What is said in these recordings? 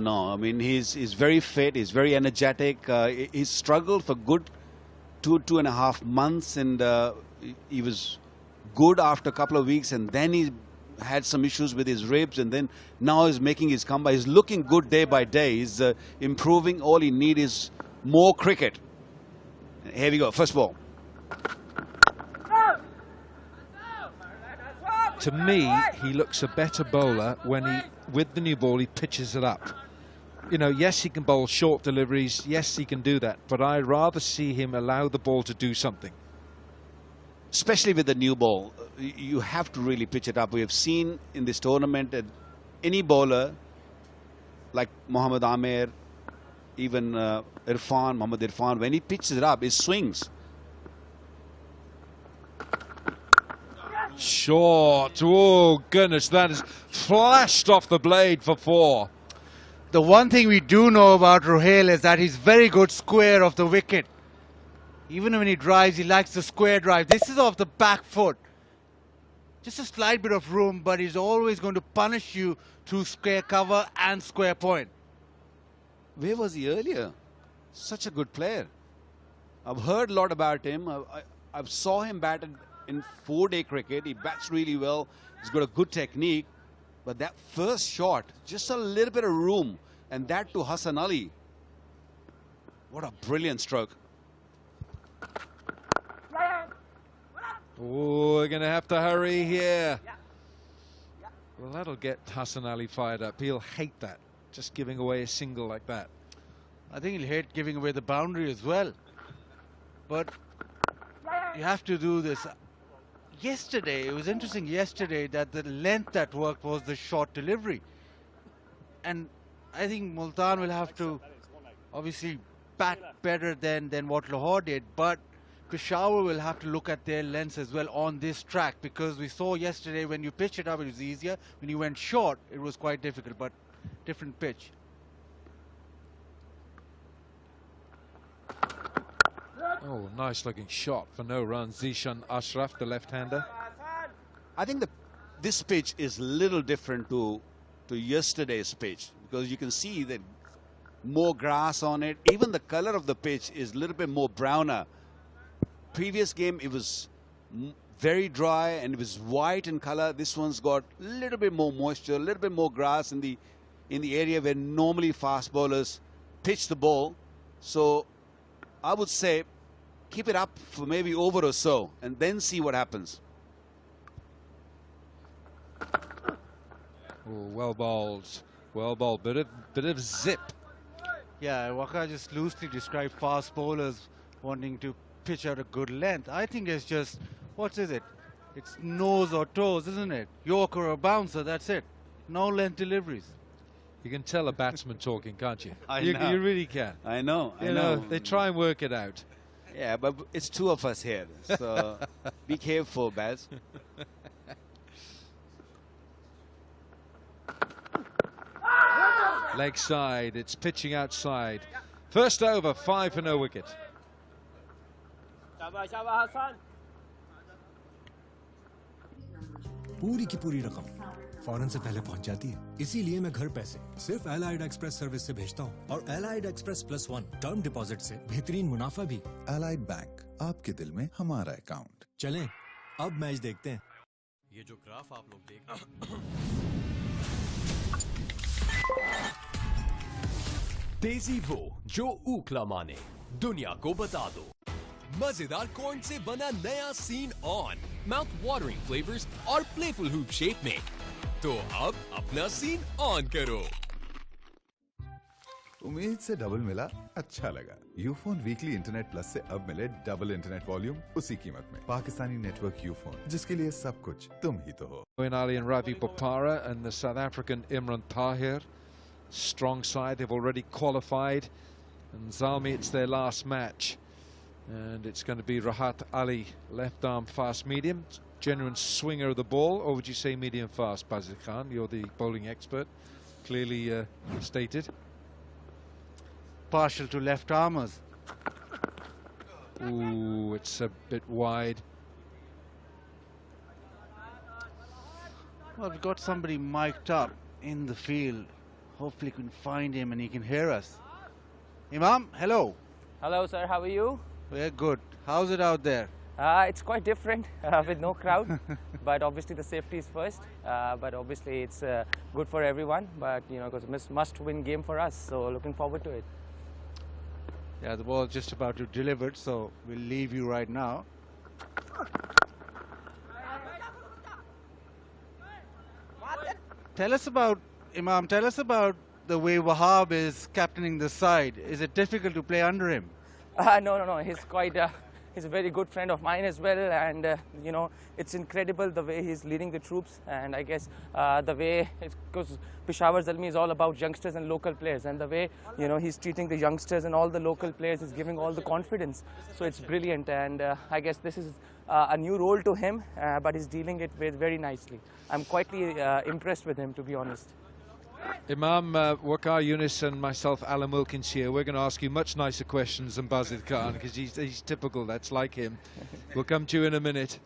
No, I mean, he's very fit, he's very energetic. He's struggled for good 2.5 months, and he was good after a couple of weeks, and then he had some issues with his ribs, and then now he's making his comeback. He's looking good day by day. He's improving. All he needs is more cricket. Here we go, first ball. To me, he looks a better bowler when with the new ball, he pitches it up. You know, yes, he can bowl short deliveries. Yes, he can do that. But I'd rather see him allow the ball to do something. Especially with the new ball, you have to really pitch it up. We have seen in this tournament that any bowler, like Mohammad Amir, even Mohammad Irfan, when he pitches it up, it swings. Short. Oh, goodness, that is flashed off the blade for 4. The one thing we do know about Ruhail is that he's very good square of the wicket. Even when he drives, he likes the square drive. This is off the back foot. Just a slight bit of room, but he's always going to punish you through square cover and square point. Where was he earlier? Such a good player. I've heard a lot about him. I've saw him bat in 4-day cricket. He bats really well. He's got a good technique. But that first shot, just a little bit of room, and that to Hassan Ali. What a brilliant stroke. Oh, we're going to have to hurry here. Well, that'll get Hassan Ali fired up. He'll hate that, just giving away a single like that. I think he'll hate giving away the boundary as well. But you have to do this. Yesterday, it was interesting yesterday that the length that worked was the short delivery. And I think Multan will have to obviously bat better than what Lahore did. But Peshawar will have to look at their lengths as well on this track, because we saw yesterday when you pitched it up it was easier. When you went short it was quite difficult, but different pitch. Oh, nice looking shot for no run. Zishan Ashraf, the left-hander. I think this pitch is a little different to yesterday's pitch, because you can see that more grass on it. Even the color of the pitch is a little bit more browner. Previous game it was very dry and it was white in color. This one's got a little bit more moisture, a little bit more grass in the area where normally fast bowlers pitch the ball. So I would say keep it up for maybe over or so and then see what happens. Oh, well bowled. Well bowled. Bit of zip. Yeah, Waka just loosely described fast bowlers wanting to pitch at a good length. I think it's just, what is it? It's nose or toes, isn't it? Yorker or bouncer, that's it. No length deliveries. You can tell a batsman talking, can't you? I know. You really can. I know. You know, they try and work it out. Yeah, but it's two of us here, so be careful, Baz. Leg side, it's pitching outside. First over, 5 for no wicket. पूरी की पूरी रकम फौरन से पहले पहुंच जाती है, इसीलिए मैं घर पैसे सिर्फ एलाइड एक्सप्रेस सर्विस से भेजता हूं, और एलाइड एक्सप्रेस +1 टर्म डिपॉजिट से बेहतरीन मुनाफा भी। एलाइड बैंक, आपके दिल में हमारा अकाउंट। चलें, अब मैच देखते हैं। ये जो ग्राफ आप लोग देख तेजी वो जो ऊखला माने, दुनिया को बता दो। मजेदार कॉर्न से बना नया सीन ऑन, माउथ वाटरिंग फ्लेवर्स और प्लेफुल हुप शेप में। तो अब अपना सीन ऑन करो। उम्मीद से डबल मिला, अच्छा लगा। यूफोन वीकली इंटरनेट प्लस से अब मिले डबल इंटरनेट वॉल्यूम उसी कीमत में। पाकिस्तानी नेटवर्क यूफोन, जिसके लिए सब कुछ तुम ही तो हो। Moeen Ali and Ravi Bopara and the South African Imran Tahir. Strong side, they've already qualified. And Zalmi, it's their last match. And it's going to be Rahat Ali, left arm fast medium. Genuine swinger of the ball, or would you say medium fast, Bazir Khan? You're the bowling expert, clearly stated. Partial to left armers. Ooh, it's a bit wide. Well, we've got somebody mic'd up in the field Hopefully we can find him and he can hear us. Imam, hello. Hello, sir. How are you? We're good. How's it out there? It's quite different with no crowd, but obviously the safety is first. But obviously it's good for everyone. But you know, because it's a must-win game for us. So looking forward to it. Yeah, the ball is just about to deliver, so we'll leave you right now. Tell us about, Imam, tell us about the way Wahab is captaining the side. Is it difficult to play under him? No. He's quite. He's a very good friend of mine as well, and you know, it's incredible the way he's leading the troops. And I guess the way, because Peshawar Zalmi is all about youngsters and local players, and the way, you know, he's treating the youngsters and all the local players is giving all the confidence. So it's brilliant, and I guess this is a new role to him, but he's dealing it with very nicely. I'm quietly impressed with him, to be honest. Imam, Waqar Yunus and myself, Alan Wilkins here, we're going to ask you much nicer questions than Bazid Khan, because he's typical, that's like him. We'll come to you in a minute.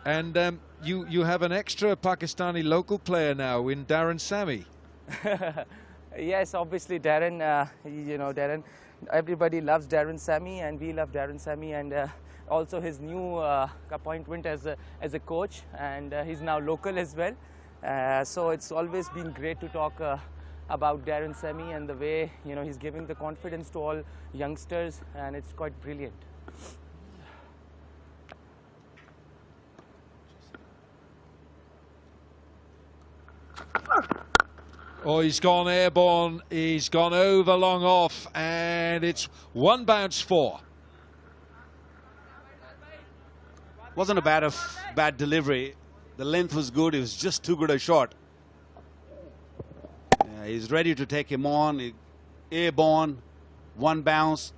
And you have an extra Pakistani local player now in Darren Sami. Yes, obviously Darren, you know, Darren, everybody loves Darren Sami, and we love Darren Sami, and also his new appointment as a coach, and he's now local as well. So it's always been great to talk about Darren Sami and the way, you know, he's giving the confidence to all youngsters, and it's quite brilliant. Oh, he's gone airborne, he's gone over long off, and it's one bounce four. Wasn't a bad delivery. The length was good. It was just too good a shot. He's ready to take him on. Airborne, one bounce,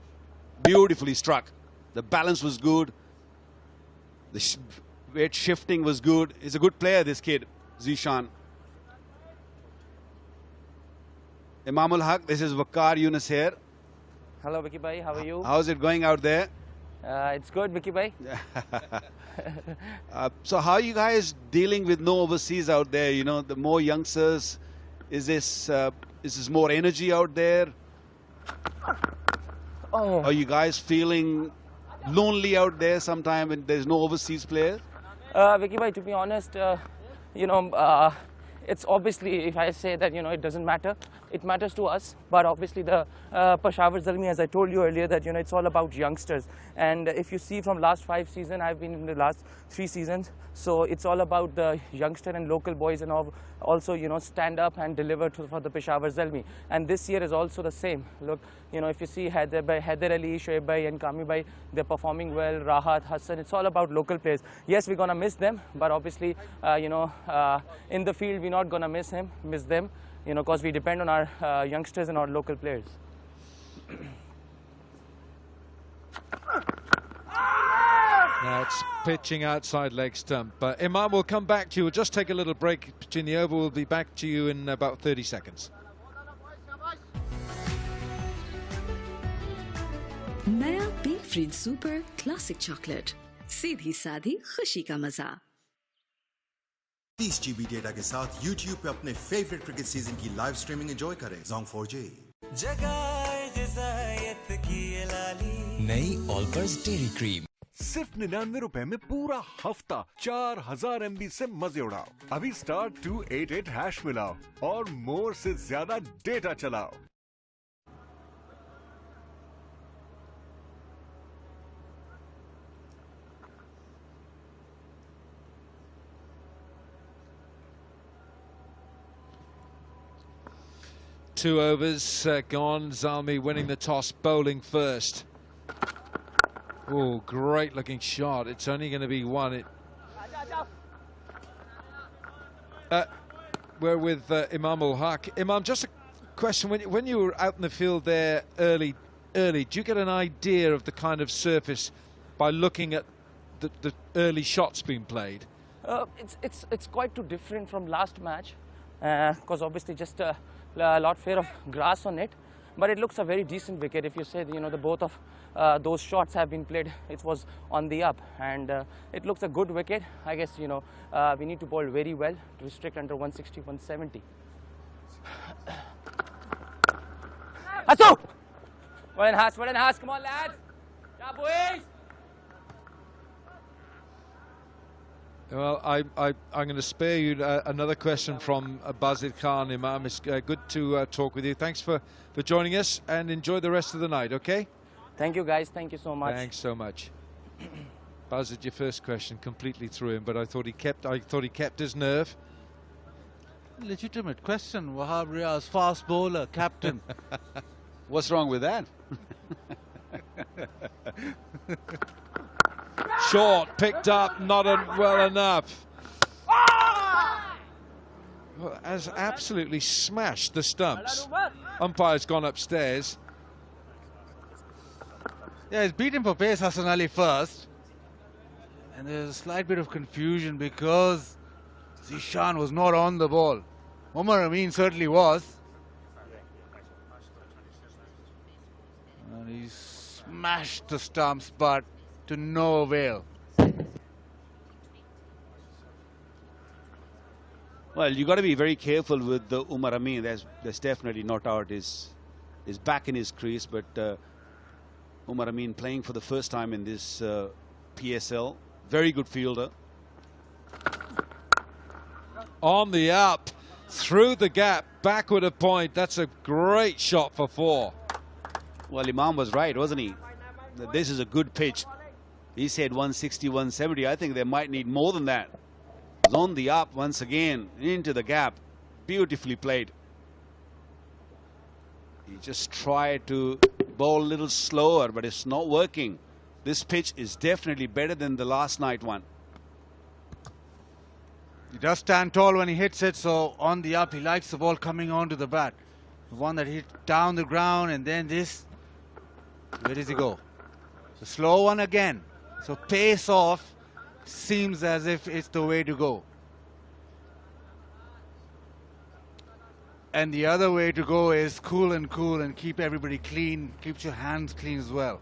beautifully struck. The balance was good. The weight shifting was good. He's a good player, this kid, Zishan. Imam ul Haq, this is Waqar Yunus here. Hello, Vicky Bhai. How are you? How's it going out there? It's good, Vicky Bhai. So how are you guys dealing with no overseas out there? You know, the more youngsters, is this more energy out there? Oh. Are you guys feeling lonely out there sometime when there's no overseas player? Vicky Bhai, to be honest, you know, it's obviously, if I say that, you know, it doesn't matter, it matters to us. But obviously the Peshawar Zalmi, as I told you earlier, that, you know, it's all about youngsters. And if you see from last 5 seasons, I've been in the last 3 seasons. So it's all about the youngster and local boys, and also, you know, stand up and deliver for the Peshawar Zalmi. And this year is also the same. Look, you know, if you see Haider Ali, Shoaib Bhai and Kami Bhai, they're performing well. Rahat, Hassan, it's all about local players. Yes, we're going to miss them, but obviously, you know, in the field, we're not going to miss them, you know, because we depend on our youngsters and our local players. That's pitching outside leg stump. But Imam, will come back to you. We'll just take a little break between the over. We'll be back to you in about 30 seconds. नया Peek Freans super classic chocolate, सीधी साधी खुशी का मजा। 30 GB data के साथ YouTube पे अपने फेवरेट क्रिकेट सीजन की लाइव स्ट्रीमिंग एंजॉय करें। Zong 4G। नई ऑलपर्स डेयरी क्रीम सिर्फ 99 रुपए में पूरा हफ्ता 4000 MB से मजे उड़ाओ। अभी *288# मिलाओ और मोर से ज्यादा डेटा चलाओ। Two overs gone. Zalmi winning the toss, bowling first. Oh, great looking shot. It's only going to be one. We're with Imam ul Haq. Imam, just a question. When you were out in the field there early, do you get an idea of the kind of surface by looking at the early shots being played? It's quite too different from last match, because obviously just a lot fair of grass on it. but it looks a very decent wicket. If you say, you know, the both of those shots have been played, it was on the up, and it looks a good wicket. I guess, you know, we need to bowl very well to restrict under 160, 170. Hasu! Well enhanced, come on lads! Yeah, boys! Well, I'm going to spare you another question from Bazid Khan. Imam, it's good to talk with you. Thanks for joining us, and enjoy the rest of the night, okay? Thank you, guys. Thank you so much. Thanks so much. Bazid, your first question completely threw him, but I thought he kept his nerve. Legitimate question. Wahab Riaz, fast bowler, captain. What's wrong with that? Short, picked up, not well enough. Well, has absolutely smashed the stumps. Umpire's gone upstairs. Yeah, he's beaten for pace, Hassan Ali first. And there's a slight bit of confusion because Zishan was not on the ball. Umar Amin certainly was. And he smashed the stumps, but to no avail. Well, you got to be very careful with the Umar Amin. There's definitely not out his back in his crease, but Umar Amin playing for the first time in this PSL. Very good fielder. On the up, through the gap, backward a point. That's a great shot for 4. Well, Imam was right, wasn't he? This is a good pitch. He said 160, 170. I think they might need more than that. It's on the up once again, into the gap. Beautifully played. He just tried to bowl a little slower, but it's not working. This pitch is definitely better than the last night one. He does stand tall when he hits it, so on the up, he likes the ball coming onto the bat. The one that hit down the ground, and then this. Where does he go? The slow one again. So pace off seems as if it's the way to go. And the other way to go is cool and keep everybody clean. Keep your hands clean as well.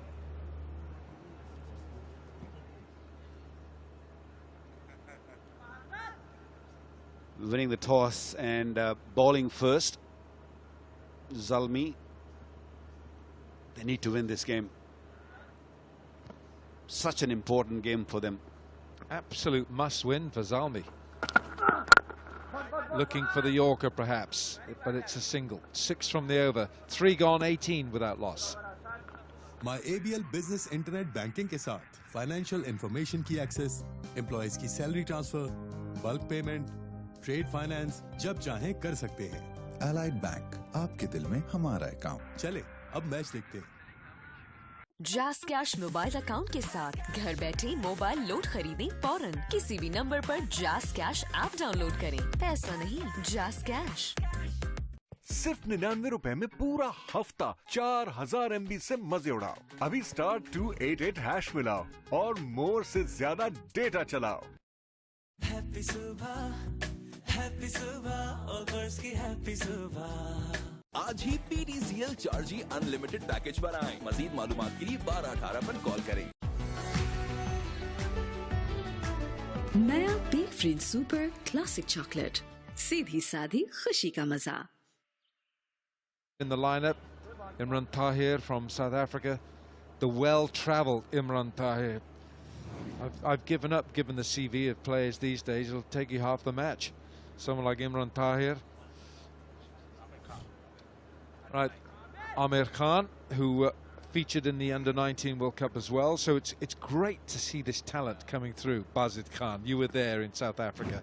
Winning the toss and bowling first. Zalmi. They need to win this game. Such an important game for them. Absolute must-win for Zalmi. Looking for the Yorker, perhaps, but it's a single. 6 from the over. 3 gone, 18 without loss. My ABL Business Internet Banking के साथ financial information की access, employees की salary transfer, bulk payment, trade finance, जब चाहें कर सकते हैं. Allied Bank, आपके दिल में हमारा अकाउंट. चले, अब मैच देखते हैं. जैस कैश मोबाइल अकाउंट के साथ घर बैठे मोबाइल लोड खरीदें फौरन. किसी भी नंबर पर जैस कैश ऐप डाउनलोड करें. पैसा नहीं, जैस कैश. सिर्फ 99 रुपए में पूरा हफ्ता 4000 MB से मजे उड़ाओ. अभी स्टार 288 हैश मिलाओ और मोर से ज्यादा डेटा चलाओ. हैप्पी सुबह ऑफर्स की हैप्पी सुबह. आज ही PDCL 4G अनलिमिटेड पैकेज पर आएं. मजीद मालूमात के लिए 1218 पर कॉल करें. नया Peek Freans super classic chocolate. सीधी सादी खुशी का मजा. In the lineup, Imran Tahir from South Africa, the well-travelled Imran Tahir. I've given up, given the CV of players these days. It'll take you half the match. Someone like Imran Tahir. Right, Amir Khan, who featured in the Under-19 World Cup as well. So it's great to see this talent coming through. Bazid Khan, you were there in South Africa.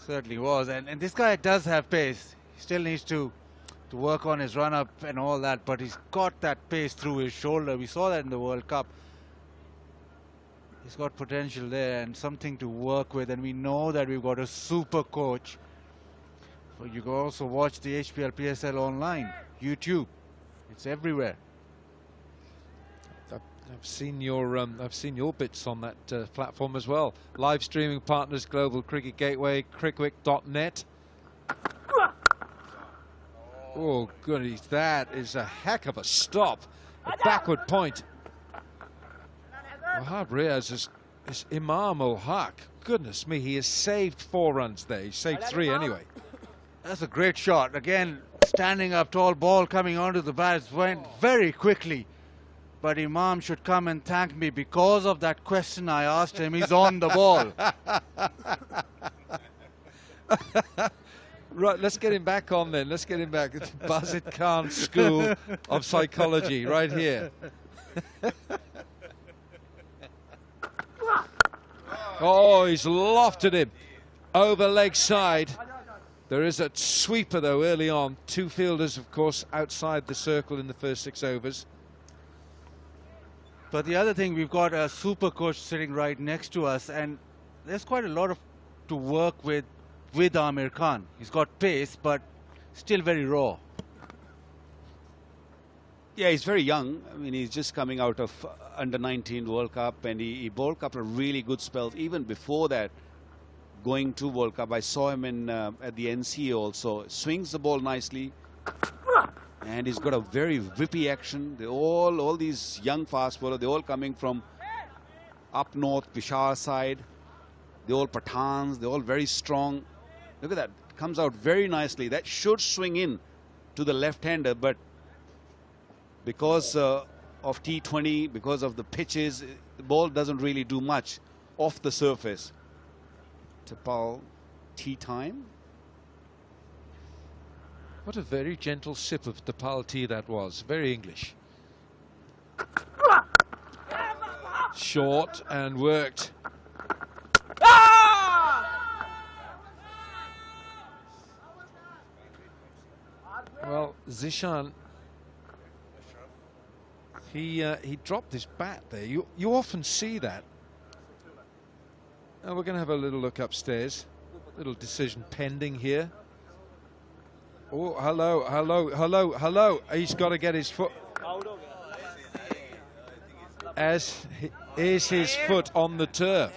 Certainly was, and this guy does have pace. He still needs to work on his run-up and all that, but he's got that pace through his shoulder. We saw that in the World Cup. He's got potential there and something to work with, and we know that we've got a super coach. So you can also watch the HPL PSL online, YouTube. It's everywhere. I've seen your bits on that platform as well. Live streaming partners: Global Cricket Gateway, crickwick.net. Oh, goodness, that is a heck of a stop. A backward point. Wahab Riaz is Imam ul Haq. Goodness me, he has saved 4 runs there. He saved 3 anyway. That's a great shot. Again, standing up tall, ball coming onto the bat, went very quickly. But Imam should come and thank me because of that question I asked him. He's on the ball. Right, let's get him back on then. Let's get him back. It's Bazid Khan School of Psychology right here. Oh, he's lofted him over leg side. There is a sweeper though early on. 2 fielders, of course, outside the circle in the first 6 overs. But the other thing, we've got a super coach sitting right next to us, and there's quite a lot to work with Amir Khan. He's got pace, but still very raw. Yeah, he's very young. I mean, he's just coming out of under-19 World Cup, and he bowled a couple of really good spells even before that. Going to World Cup, I saw him in at the NCA also. Swings the ball nicely, and he's got a very whippy action. They all these young fast bowlers, they're all coming from up north, Peshawar side. They're all Pathans. They're all very strong. Look at that, comes out very nicely. That should swing in to the left-hander, but because of T20, because of the pitches, the ball doesn't really do much off the surface. Tapal, tea time. What a very gentle sip of Tapal tea that was. Very English. Short and worked. Well, Zishan, he dropped his bat there. You often see that. We're going to have a little look upstairs. Little decision pending here. Oh, hello. He's got to get his foot. Is his foot on the turf?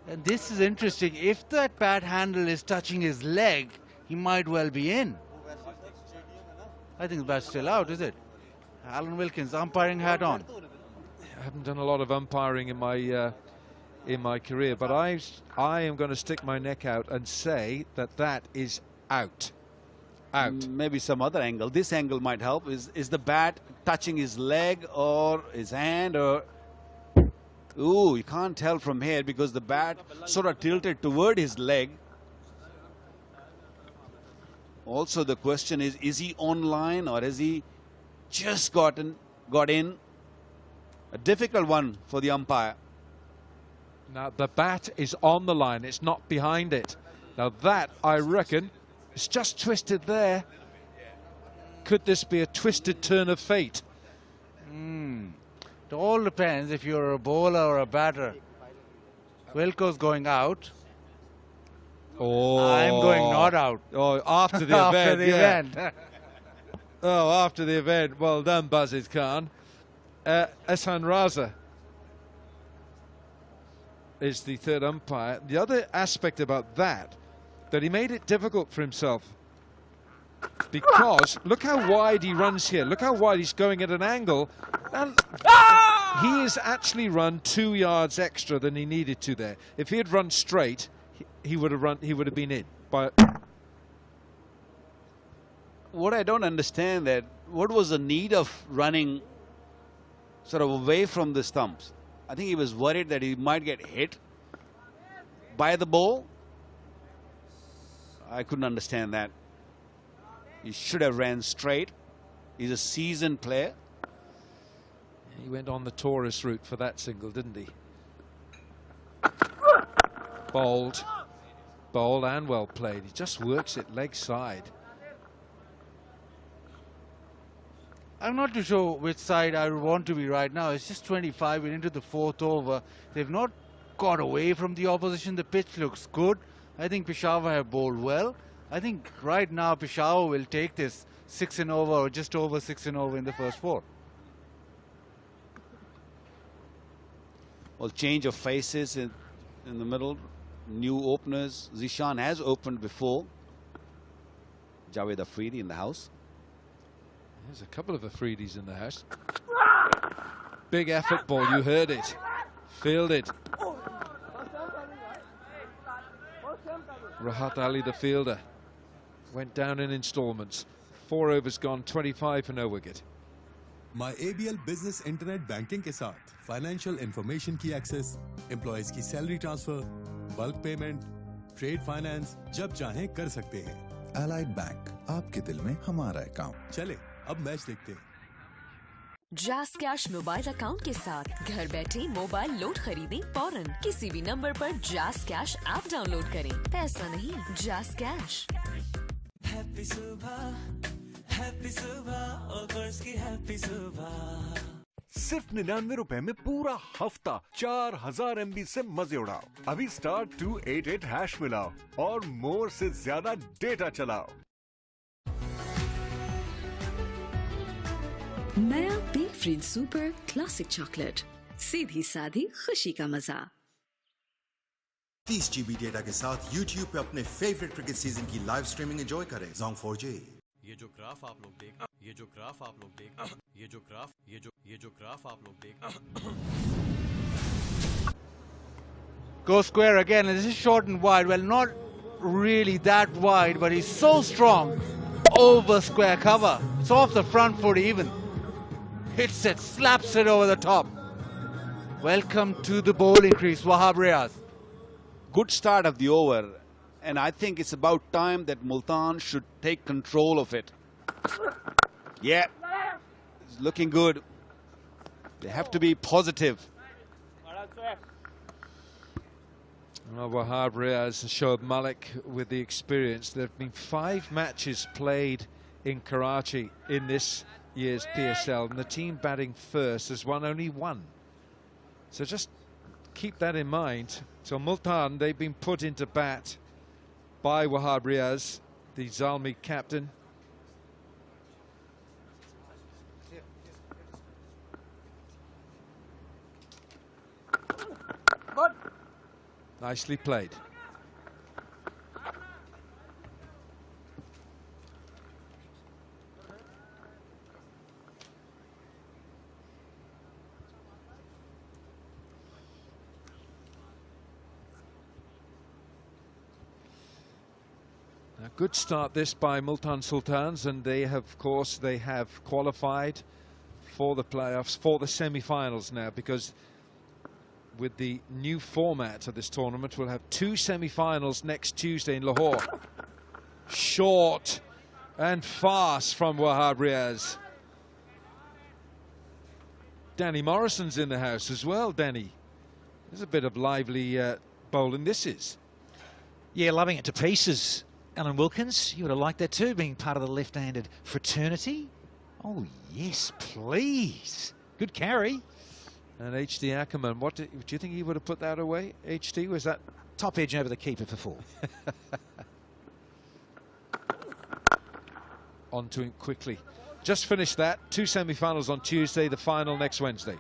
And this is interesting. If that bat handle is touching his leg, he might well be in. I think the bat's still out, is it? Alan Wilkins, umpiring hat on. I haven't done a lot of umpiring in my career, but I am going to stick my neck out and say that is out. Out. Maybe some other angle. This angle might help. Is the bat touching his leg or his hand, or... Ooh, you can't tell from here because the bat sort of tilted toward his leg. Also, the question is he on line or has he just got in? A difficult one for the umpire. Now, the bat is on the line. It's not behind it. Now, that, I reckon, is just twisted there. Could this be a twisted turn of fate? It all depends if you're a bowler or a batter. Wilco's going out. Oh, I'm going not out. Oh, after the after event. the Yeah. event. Oh, after the event. Well done, Bazid Khan. Ehsan Raza is the third umpire. The other aspect about that he made it difficult for himself. Because look how wide he runs here. Look how wide he's going at an angle. And he has actually run 2 yards extra than he needed to there. If he had run straight, he would have been in. But what I don't understand that, what was the need of running sort of away from the stumps? I think he was worried that he might get hit by the ball. I couldn't understand that. He should have ran straight. He's a seasoned player. He went on the tourist route for that single, didn't he? Bowled and well played. He just works it leg side. I'm not too sure which side I want to be right now. It's just 25. We're into the 4th over. They've not got away from the opposition. The pitch looks good. I think Peshawar have bowled well. I think right now Peshawar will take this 6 and over or just over 6 and over in the first 4. Well, change of faces in the middle. New openers. Zishan has opened before. Javed Afridi in the house. There's a couple of Afridis in the house. Big effort ball, you heard it. Fielded. Rahat Ali, the fielder, went down in installments. 4 overs gone, 25 for no wicket. My ABL Business Internet Banking के साथ financial information की access, employees की salary transfer, bulk payment, trade finance जब चाहें कर सकते हैं। Allied Bank, आपके दिल में हमारा अकाउंट। चले अब मैच देखते हैं। जैस कैश मोबाइल अकाउंट के साथ घर बैठे मोबाइल लोड खरीदें फौरन। किसी भी नंबर पर जैस कैश ऐप डाउनलोड करें। पैसा नहीं, जैस कैश। हैप्पी सुबह ऑफर्स की हैप्पी सुबह। सिर्फ 99 रुपए में पूरा हफ्ता 4000 MB से मजे उड़ाओ। अभी *288# मिलाओ और मोर से ज्यादा डेटा चलाओ। नया Peek Freans super classic chocolate, सीधी साधी खुशी का मजा। 30 GB डेटा के साथ YouTube पे अपने फेवरेट क्रिकेट सीजन की लाइव स्ट्रीमिंग एंजॉय करें। Zong 4G। ये जो ग्राफ आप लोग देख Go square again, and this is short and wide. Well, not really that wide, but he's so strong over square cover. It's off the front foot even. Hits it, slaps it over the top. Welcome to the bowling crease, Wahab Riaz. Good start of the over, and I think it's about time that Multan should take control of it. Yeah, it's looking good. They have to be positive. Well, Wahab Riaz and Shoaib Malik with the experience. There have been 5 matches played in Karachi in this year's PSL, and the team batting first has won only 1. So just keep that in mind. So Multan, they've been put into bat by Wahab Riaz, the Zalmi captain. Nicely played. A good start this by Multan Sultans, and they have, of course, they have qualified for the playoffs, for the semi-finals now, because with the new format of this tournament, we'll have 2 semi-finals next Tuesday in Lahore. Short and fast from Wahab Riaz. Danny Morrison's in the house as well. Danny, there's a bit of lively bowling this is. Yeah, loving it to pieces. Alan Wilkins, you would have liked that too, being part of the left-handed fraternity. Oh yes, please. Good carry. And HT Ackerman, what do you think he would have put that away? HT, was that top edge over the keeper for 4? On to him quickly. Just finished that. 2 semi-finals on Tuesday, the final next Wednesday.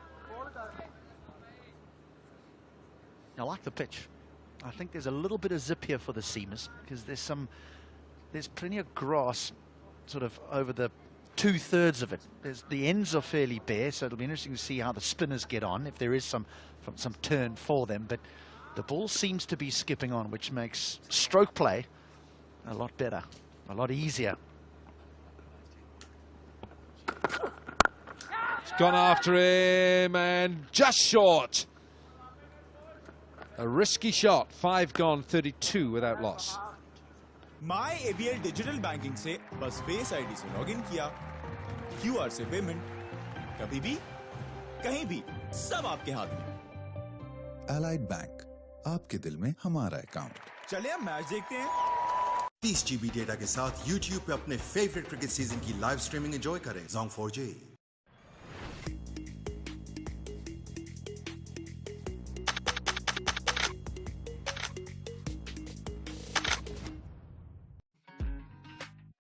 I like the pitch. I think there's a little bit of zip here for the seamers, because there's plenty of grass sort of over the 2/3 of it. The ends are fairly bare, so it'll be interesting to see how the spinners get on, if there is some turn for them. But the ball seems to be skipping on, which makes stroke play a lot better, a lot easier. It's gone after him and just short. A risky shot. 5 gone, 32 without loss. My ABL digital banking से बस face ID से login किया, QR से payment, कभी भी कहीं भी सब आपके हाथ में। Allied Bank, आपके दिल में हमारा अकाउंट। चलिए अब मैच देखते हैं। 30 GB डेटा के साथ YouTube पे अपने फेवरेट क्रिकेट सीजन की लाइव स्ट्रीमिंग एंजॉय करें। Zong 4G।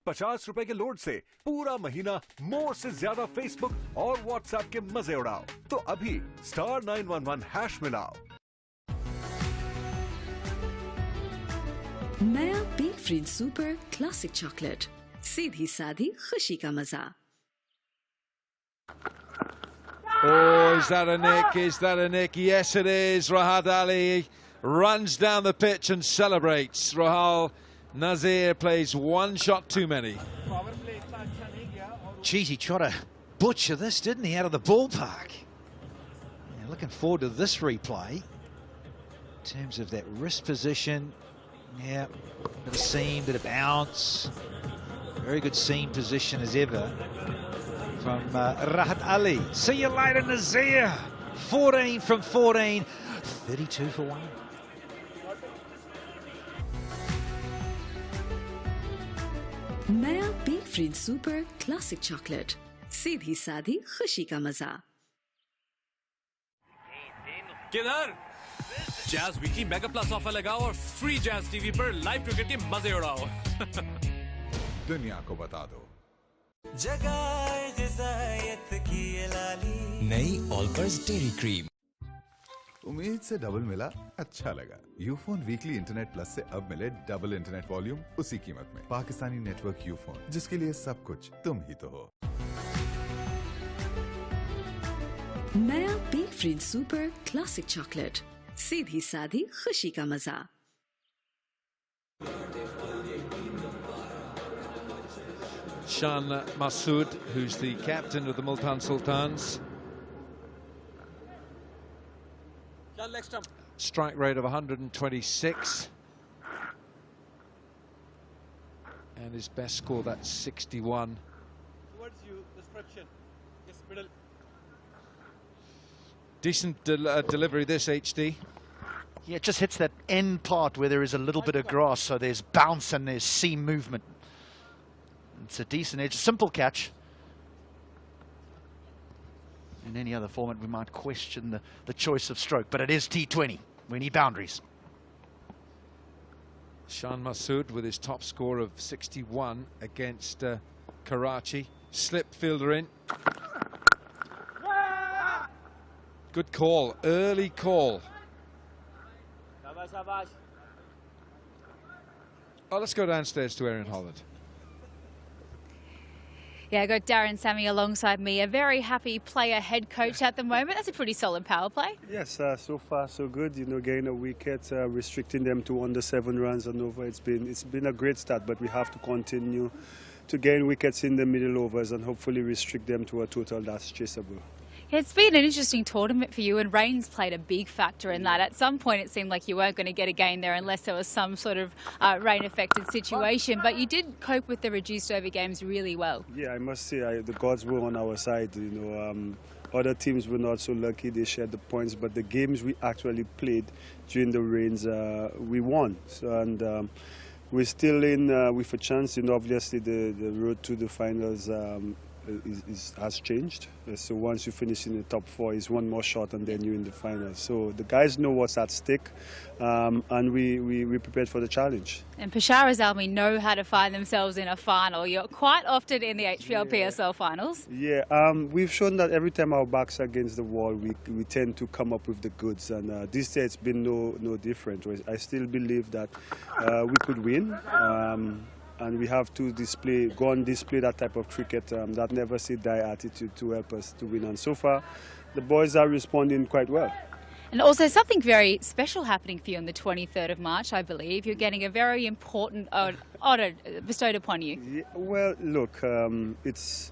₹50 के लोड से पूरा महीना मोर से ज्यादा फेसबुक और व्हाट्सएप के मजे उड़ाओ। तो अभी *911# मिलाओ। नया Peek Freans super classic chocolate, सीधी साधी खुशी का मजा. Oh, is that a nick? Is that a nick? Yes, it is. Rahat Ali runs down the pitch and celebrates. Rahul Nazir plays one shot too many. Geez, he tried to butcher this, didn't he, out of the ballpark? Yeah, looking forward to this replay. In terms of that wrist position, yeah, bit of seam, bit of bounce. Very good seam position as ever from Rahat Ali. See you later, Nazir. 14 from 14, 32 for 1. नया Peek Freans super classic chocolate. सीधी साधी खुशी का मजा. किधर? Jazz weekly mega plus offer लगाओ और free Jazz TV पर लाइव क्रिकेट के मजे उड़ाओ. दुनिया को बता दो. नई ऑलपर्स डेयरी क्रीम. उम्मीद से डबल मिला, अच्छा लगा. यूफोन वीकली इंटरनेट प्लस से अब मिले डबल इंटरनेट वॉल्यूम उसी कीमत में. पाकिस्तानी नेटवर्क यूफोन, जिसके लिए सब कुछ तुम ही तो हो. नया Peek Freans super classic chocolate. सीधी साधी खुशी का मजा. Shan Masood, who's the captain of the Multan Sultans. Strike rate of 126. And his best score, that's 61. Towards you, this fraction. Yes, middle. Decent delivery this, HD. Yeah, it just hits that end part where there is a little bit of grass, so there's bounce and there's seam movement. It's a decent edge, simple catch. In any other format, we might question the choice of stroke, but it is T20. We need boundaries. Shan Masood with his top score of 61 against Karachi. Slip fielder in. Good call, early call. Oh, let's go downstairs to Erin Holland. Yeah, I got Darren Sammy alongside me, a very happy player head coach at the moment. That's a pretty solid power play. Yes, so far so good. You know, getting a wicket, restricting them to under 7 runs and over. It's been a great start, but we have to continue to gain wickets in the middle overs and hopefully restrict them to a total that's chaseable. It's been an interesting tournament for you, and rain's played a big factor in that. At some point it seemed like you weren't going to get a game there unless there was some sort of rain-affected situation, but you did cope with the reduced over games really well. Yeah, I must say the gods were on our side. You know, other teams were not so lucky, they shared the points, but the games we actually played during the rains, we won. So, and we're still in with a chance. You know, obviously the road to the finals has changed. So once you finish in the top 4, it's one more shot and then you're in the final. So the guys know what's at stake, and we prepared for the challenge. And Peshawar Zalmi know how to find themselves in a final. You're quite often in the HPL PSL finals. Yeah, we've shown that every time our backs are against the wall, we tend to come up with the goods, and this year it's been no different. I still believe that we could win. And we have to go on display that type of cricket, that never say die attitude to help us to win. And so far, the boys are responding quite well. And also something very special happening for you on the 23rd of March, I believe. You're getting a very important honour bestowed upon you. Yeah, well, look, it's,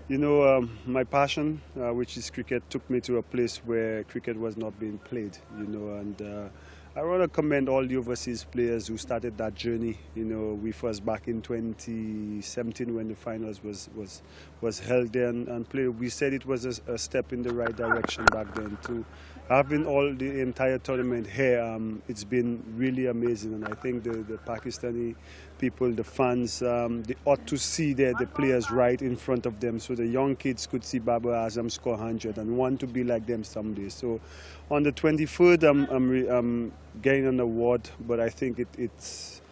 you know, my passion, which is cricket, took me to a place where cricket was not being played, you know, and I want to commend all the overseas players who started that journey, you know, with us back in 2017 when the finals was held there and played. We said it was a step in the right direction back then. To having all the entire tournament here, it's been really amazing, and I think the Pakistani people, the fans, they ought to see the players right in front of them, so the young kids could see Babar Azam score 100 and want to be like them someday. So on the 23rd, I'm getting an award, but I think it's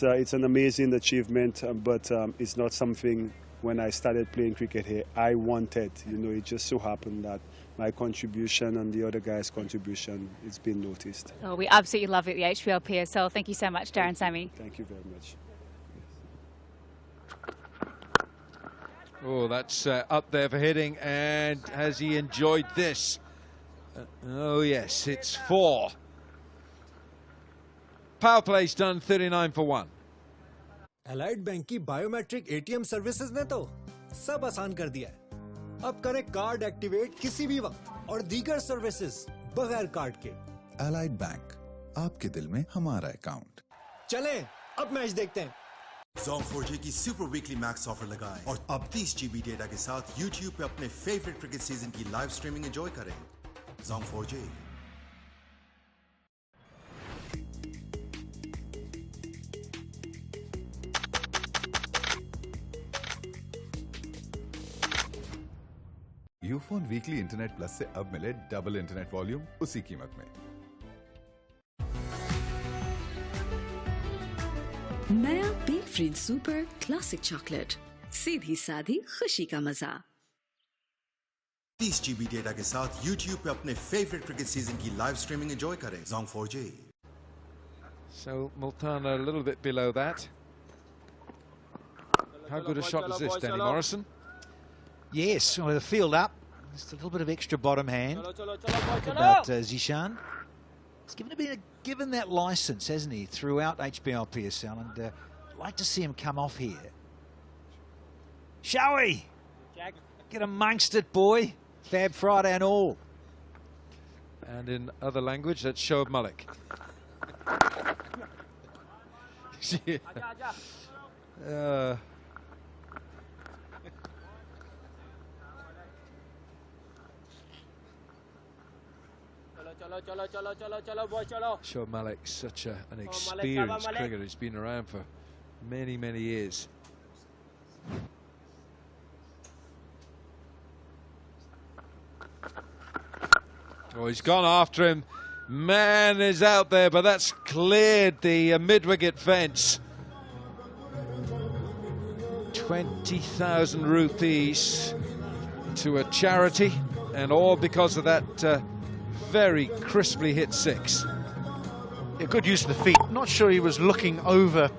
an amazing achievement, but it's not something when I started playing cricket here I wanted. You know, it just so happened that my contribution and the other guys' contribution, it's been noticed. Oh, we absolutely love it, the HPL PSL. Thank you so much, Darren Sammy. Thank you very much. Oh, that's up there for hitting, and has he enjoyed this? Oh yes, it's 4. Power play's done 39 for 1. Allied Bank की biometric ATM services ने तो सब आसान कर दिया है। अब करें कार्ड एक्टिवेट किसी भी वक्त और दीगर सर्विसेज बगैर कार्ड के। Allied Bank, आपके दिल में हमारा अकाउंट। चलें, अब मैच देखते हैं। Zong 4G की सुपर वीकली मैक्स ऑफर लगाएं और अब 30 GB डेटा के साथ YouTube पे अपने फेवरेट क्रिकेट सीजन की लाइव स्ट्रीमिंग एंजॉय करें। Zong 4G। Ufone weekly internet plus से अब मिले डबल इंटरनेट वॉल्यूम उसी कीमत में। नया Peek Freans super classic chocolate, सीधी सादी खुशी का मजा। 30 GB डेटा के साथ YouTube पे अपने फेवरेट क्रिकेट सीजन की लाइव स्ट्रीमिंग एंजॉय करें। Zong 4G। So Multan a little bit below that. How good a shot is this, Danny Morrison? Yes, with the field up, just a little bit of extra bottom hand. Talk about Zishan. He's given that license, hasn't he, throughout HBL PSL, and I'd like to see him come off here. Shall we? Get amongst it, boy. Fab Friday and all. And in other language, that's Shoaib Malik. Shoaib Malik, such an experienced cricketer. He's been around for many, many years. Oh, he's gone after him. Man is out there, but that's cleared the mid-wicket fence. 20,000 rupees to a charity, and all because of that very crisply hit 6. A good use of the feet. Not sure he was looking over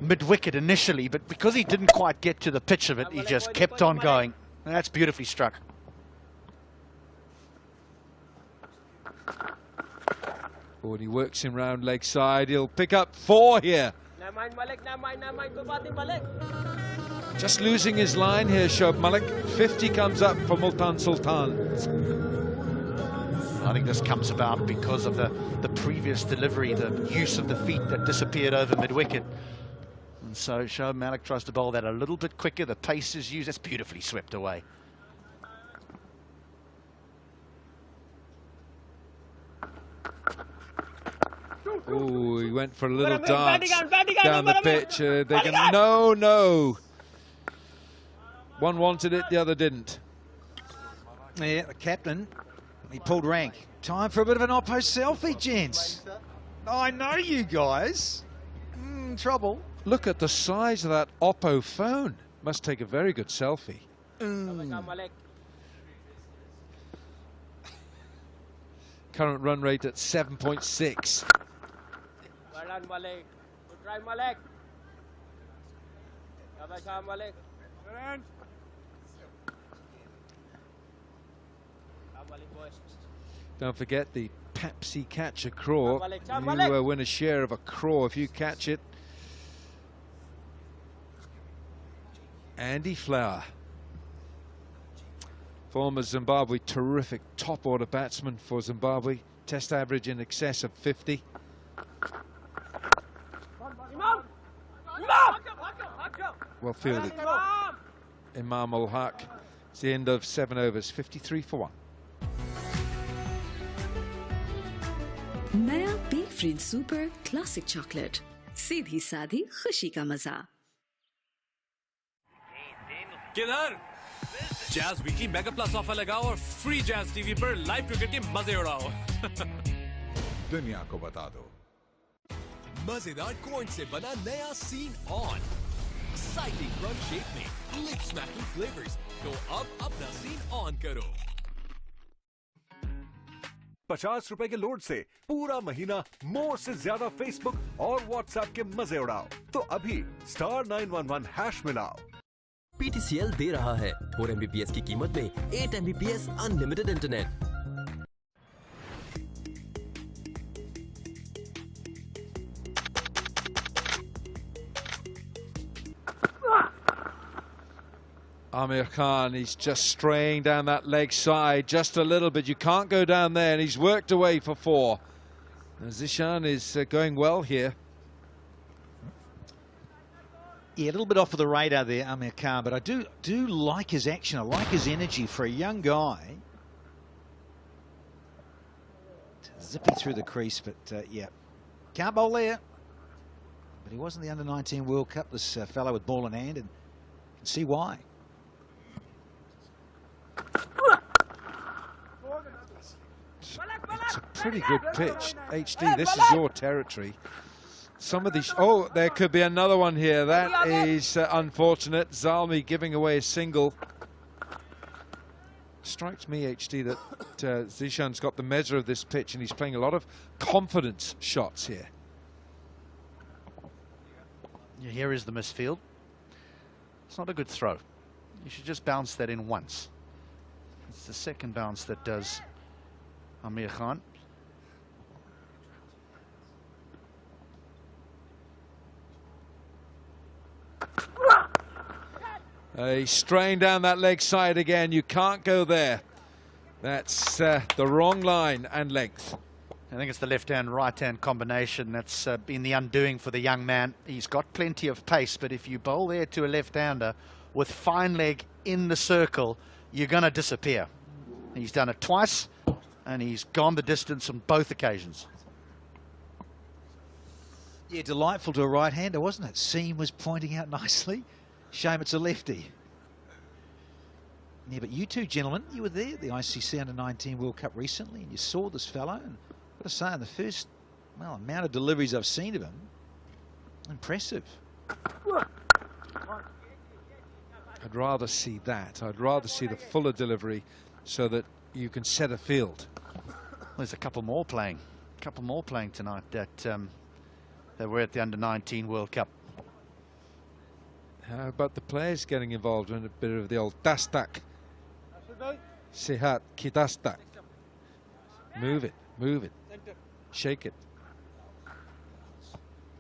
mid-wicket initially, but because he didn't quite get to the pitch of it, he just kept on going. And that's beautifully struck. Oh, and he works him round leg side. He'll pick up 4 here. Just losing his line here, Shoaib Malik. 50 comes up for Multan Sultans. I think this comes about because of the previous delivery, the use of the feet that disappeared over mid-wicket. And so Shoaib Malik tries to bowl that a little bit quicker. The pace is used. That's beautifully swept away. Oh, he went for a little dance down the pitch. No. One wanted it, the other didn't. Yeah, the captain, he pulled rank. Time for a bit of an Oppo selfie, gents. I know you guys. Trouble. Look at the size of that Oppo phone. Must take a very good selfie. Current run rate at 7.6. Don't forget the Pepsi Catch a Craw. You win a share of a craw if you catch it. Andy Flower, former Zimbabwe terrific top order batsman for Zimbabwe. Test average in excess of 50. Well fielded. Imam ul Haq. It's the end of 7 overs, 53 for 1. नया Peek Freans super classic chocolate, सीधी सादी खुशी का मजा। किधर? Jazz weekly mega plus offer लगाओ और free Jazz TV पर लाइव क्रिकेट के मजे उड़ाओ। दुनिया को बता दो। मजेदार कॉइन से बना नया सीन ऑन, एक्साइटिंग रन शेप में लिप स्मैकिंग फ्लेवर्स। तो अब अपना सीन ऑन करो। 50 रुपए के लोड से पूरा महीना मोर से ज्यादा फेसबुक और व्हाट्सएप के मजे उड़ाओ। तो अभी *911# मिलाओ। PTCL दे रहा है 4 MBPS की कीमत में 8 MBPS unlimited internet. Amir Khan, he's just straying down that leg side just a little bit. You can't go down there, and he's worked away for 4. And Zishan is going well here. Yeah, a little bit off of the radar there, Amir Khan, but I do like his action. I like his energy for a young guy. Zipping through the crease, but yeah, can't bowl there. But he was in the Under-19 World Cup, this fellow with ball in hand, and you can see why. It's a pretty good pitch. HD, this is your territory. Some of these... Oh, there could be another one here. That is unfortunate. Zalmi giving away a single. Strikes me, HD, that Zishan's got the measure of this pitch and he's playing a lot of confidence shots here. Yeah, here is the misfield. It's not a good throw. You should just bounce that in once. It's the second bounce that does Amir Khan. He's straying down that leg side again. You can't go there. That's the wrong line and length. I think it's the left-hand, right-hand combination that's been the undoing for the young man. He's got plenty of pace, but if you bowl there to a left-hander with fine leg in the circle, you're going to disappear. He's done it twice, and he's gone the distance on both occasions. Yeah, delightful to a right-hander, wasn't it? Seam was pointing out nicely. Shame it's a lefty. Yeah, but you two gentlemen, you were there, the ICC Under-19 World Cup recently, and you saw this fellow, and I've got to say, in the first, well, amount of deliveries I've seen of him, impressive. I'd rather see that. I'd rather see the fuller delivery so that you can set a field. There's a couple more playing tonight that were at the Under-19 World Cup. How about the players getting involved in a bit of the old dastak? Sihat kidastak. Move it, shake it.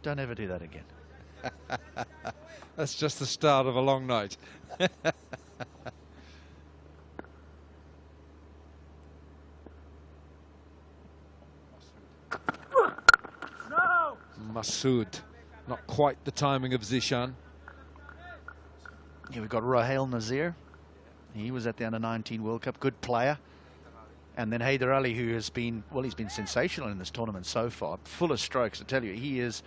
Don't ever do that again. That's just the start of a long night. Masood, not quite the timing of Zishan. Yeah, we've got Raheel Nazir. He was at the Under-19 World Cup, good player. And then Haider Ali, who has been, well, he's been sensational in this tournament so far. Full of strokes, I tell you. He is,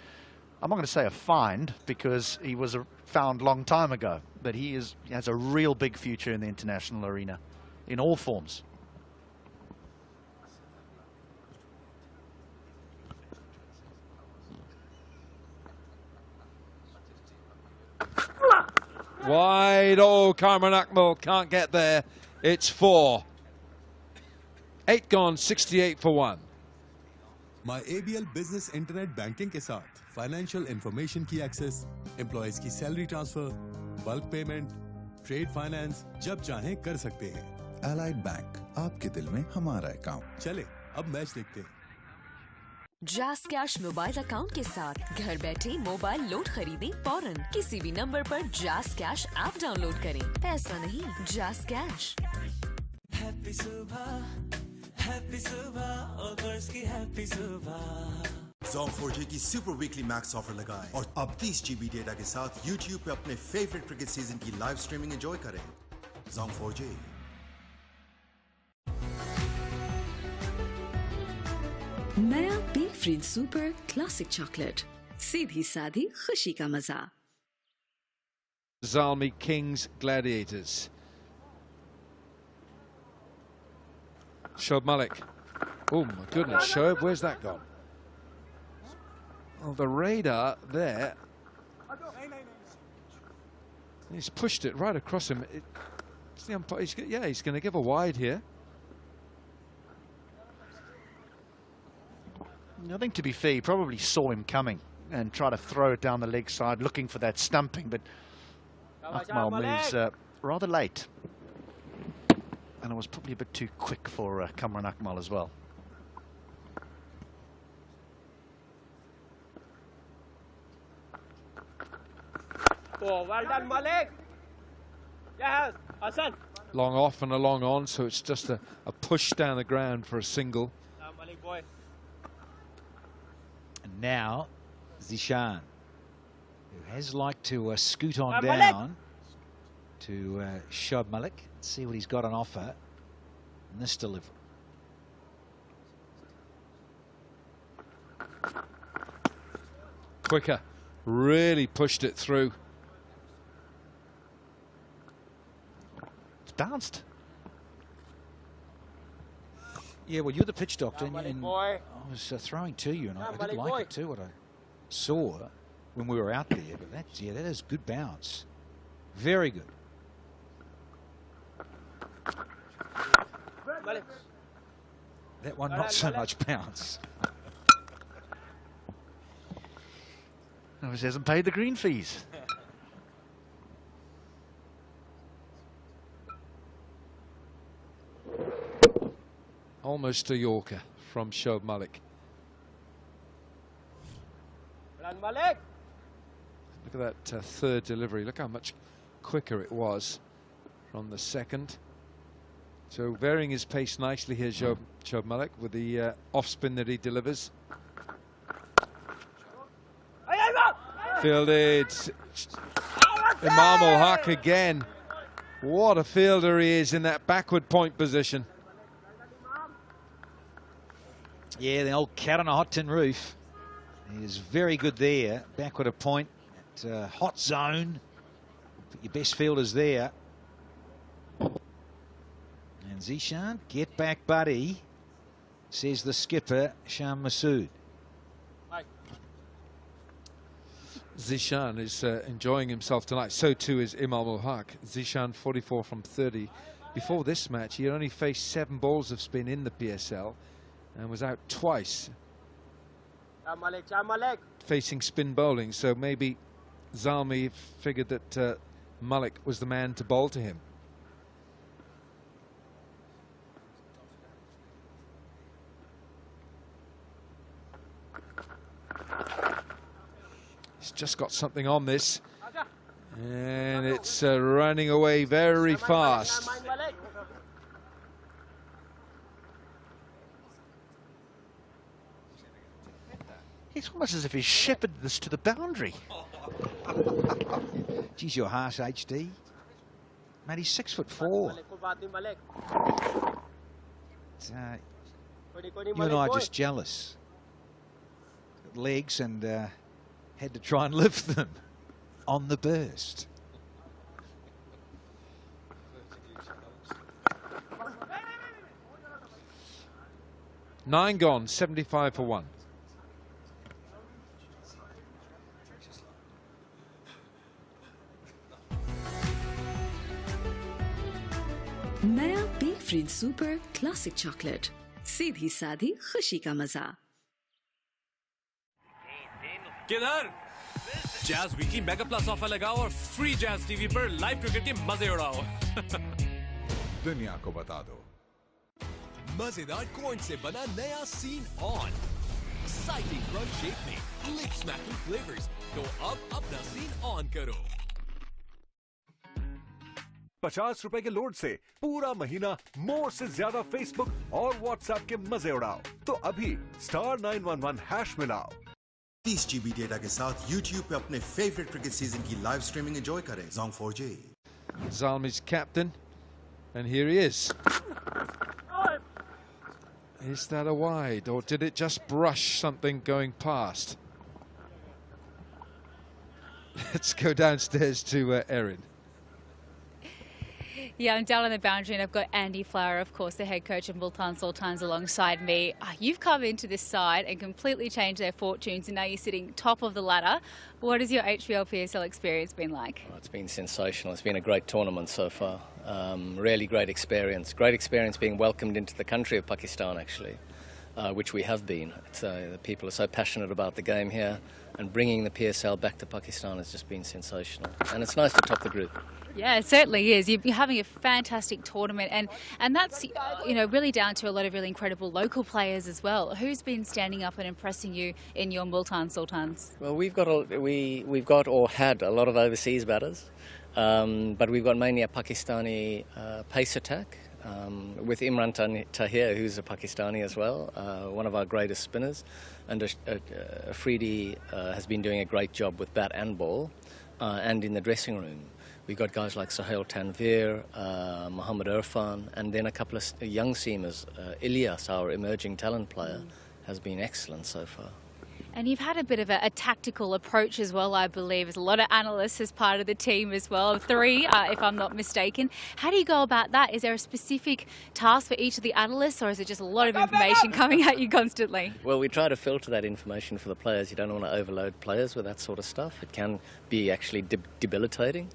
I'm not going to say a find, because he was found a long time ago. But he has a real big future in the international arena, in all forms. Wide, oh, Kamran Akmal can't get there. It's 4. 8 gone, 68 for 1. My ABL Business Internet Banking के साथ financial information की access, employees की salary transfer, bulk payment, trade finance जब चाहें कर सकते हैं। Allied Bank, आपके दिल में हमारा अकाउंट। चले अब मैच देखते हैं। जैस कैश मोबाइल अकाउंट के साथ घर बैठे मोबाइल लोड खरीदें फौरन। किसी भी नंबर पर जैस कैश ऐप डाउनलोड करें। पैसा नहीं, जैस कैश। हैप्पी सुबह और गर्ल्स की हैप्पी सुबह। Zong 4G की सुपर वीकली मैक्स ऑफर लगाएं और अब 30 GB डेटा के साथ YouTube पे अपने फेवरेट क्रिकेट सीजन की लाइव स्ट्रीमिंग एंजॉय करें। Zong 4G। नया बी फ्रीन सुपर क्लासिक चॉकलेट, सीधी साधी खुशी का मजा। Zalmi Kings Gladiators. Shoaib Malik. Oh my goodness, Shoaib, where's that gone? Well, the radar there. He's pushed it right across him. It's the umpire. He's going to give a wide here. I think, to be fair, he probably saw him coming and tried to throw it down the leg side, looking for that stumping. But Akmal moves rather late. And it was probably a bit too quick for Kamran Akmal as well. Oh, well done, Malik. Yes, Hassan. Long off and a long on, so it's just a push down the ground for a single. Malik boy. And now, Zishan, who has liked to scoot on Malik. down to Shoaib Malik. See what he's got on offer in this delivery. Quicker, really pushed it through. It's bounced. Yeah, well, you're the pitch doctor, and Malik I boy. was throwing to you, and I Malik didn't like boy. it too, what I saw when we were out there. But that's, yeah, that is good bounce. Very good. Malik. That one, not so much bounce. Obviously hasn't paid the green fees. Almost a Yorker from Shoaib Malik. Run, Malik. Look at that third delivery. Look how much quicker it was from the second. So varying his pace nicely here, Shoaib Malik, with the off spin that he delivers. Fielded. Imam ul Haq again. What a fielder he is in that backward point position. Yeah, the old cat on a hot tin roof. He is very good there. Backward a point. At, hot zone. Put your best fielders there. And Zishan, get back, buddy, says the skipper, Sham Masood. Zishan is enjoying himself tonight. So too is Imam ul Haq. Zishan 44 from 30. Before this match, he had only faced 7 balls of spin in the PSL and was out twice Malik. facing spin bowling. So maybe Zalmi figured that Malik was the man to bowl to him. He's just got something on this, and it's running away very fast. It's almost as if he shepherded this to the boundary. Geez, you're harsh, HD. Mate, he's 6'4". You and I are just jealous. Got legs and had to try and lift them on the burst. Nine gone, 75 for 1. नया Peek Freans super classic chocolate, सीधी सादी खुशी का मजा। किधर? Jazz weekly mega plus offer लगाओ और free Jazz TV पर लाइव क्रिकेट के मजे उड़ाओ। दुनिया को बता दो। मजेदार कॉइन से बना नया सीन ऑन, एक्साइटिंग क्रंच शेप में लिप स्मैकिंग फ्लेवर्स। तो अब अपना सीन ऑन करो। 50 रुपए के लोड से पूरा महीना मोर से ज्यादा फेसबुक और व्हाट्सएप के मजे उड़ाओ। तो अभी *911# मिलाओ। 30 GB डेटा के साथ YouTube पे अपने फेवरेट क्रिकेट सीजन की लाइव स्ट्रीमिंग एंजॉय करें। Zong 4G. Zalmi's captain, and here he is. Is that a wide, or did it just brush something going past? Let's go downstairs to Erin. Yeah, I'm down on the boundary and I've got Andy Flower, of course, the head coach of Multan Sultans, alongside me. You've come into this side and completely changed their fortunes, and now you're sitting top of the ladder. What has your HBL PSL experience been like? It's been sensational. It's been a great tournament so far. Really great experience. Great experience being welcomed into the country of Pakistan, actually. which we have been. The people are so passionate about the game here, and bringing the PSL back to Pakistan has just been sensational. And it's nice to top the group. Yeah, it certainly is. You're having a fantastic tournament, and that's really down to a lot of really incredible local players as well. Who's been standing up and impressing you in your Multan Sultans? Well, we've got or had a lot of overseas batters, but we've got mainly a Pakistani pace attack with Imran Tahir, who's a Pakistani as well, one of our greatest spinners, and Afridi has been doing a great job with bat and ball, and in the dressing room. We've got guys like Sohail Tanvir, Mohammad Irfan, and then a couple of young seamers. Ilyas, our emerging talent player, has been excellent so far. And you've had a bit of a tactical approach as well, I believe. There's a lot of analysts as part of the team as well, 3, if I'm not mistaken. How do you go about that? Is there a specific task for each of the analysts, or is it just a lot of information coming at you constantly? Well, we try to filter that information for the players. You don't want to overload players with that sort of stuff. It can be actually debilitating.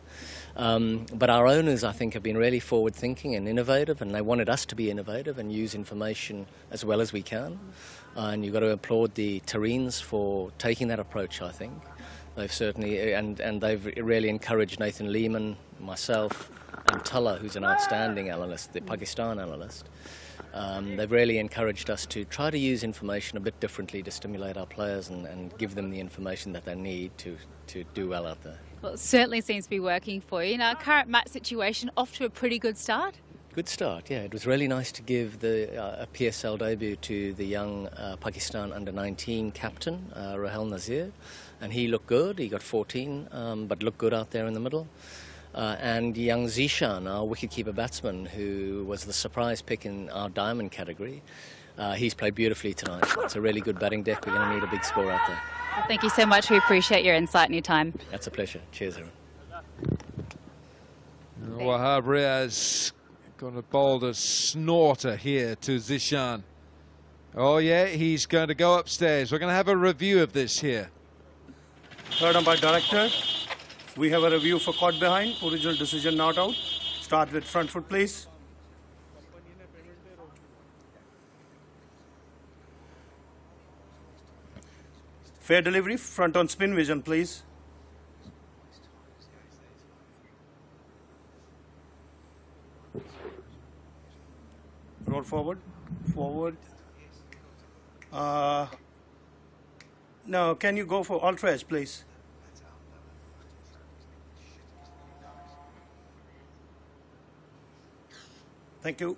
But our owners, I think, have been really forward-thinking and innovative, and they wanted us to be innovative and use information as well as we can. And you've got to applaud the Terrines for taking that approach, I think. They've certainly, and they've really encouraged Nathan Lehman, myself, and Tulla, who's an outstanding analyst, the Pakistan analyst. They've really encouraged us to try to use information a bit differently to stimulate our players and give them the information that they need to do well out there. Well, it certainly seems to be working for you. Now, current match situation off to a pretty good start. Good start, yeah. It was really nice to give a PSL debut to the young Pakistan under-19 captain, Rahel Nazir, and he looked good. He got 14, but looked good out there in the middle. And young Zishan, our wicketkeeper batsman, who was the surprise pick in our diamond category, he's played beautifully tonight. It's a really good batting deck. We're going to need a big score out there. Well, thank you so much. We appreciate your insight and your time. That's a pleasure. Cheers, Aaron. Wahab Riaz going to bowl the snorter here to Zishan. Oh yeah, he's going to go upstairs. We're going to have a review of this here. Third umpire director. We have a review for caught behind. Original decision not out. Start with front foot, please. Fair delivery. Front on spin vision, please. Roll forward. Forward. Now, can you go for ultra edge, please? Thank you.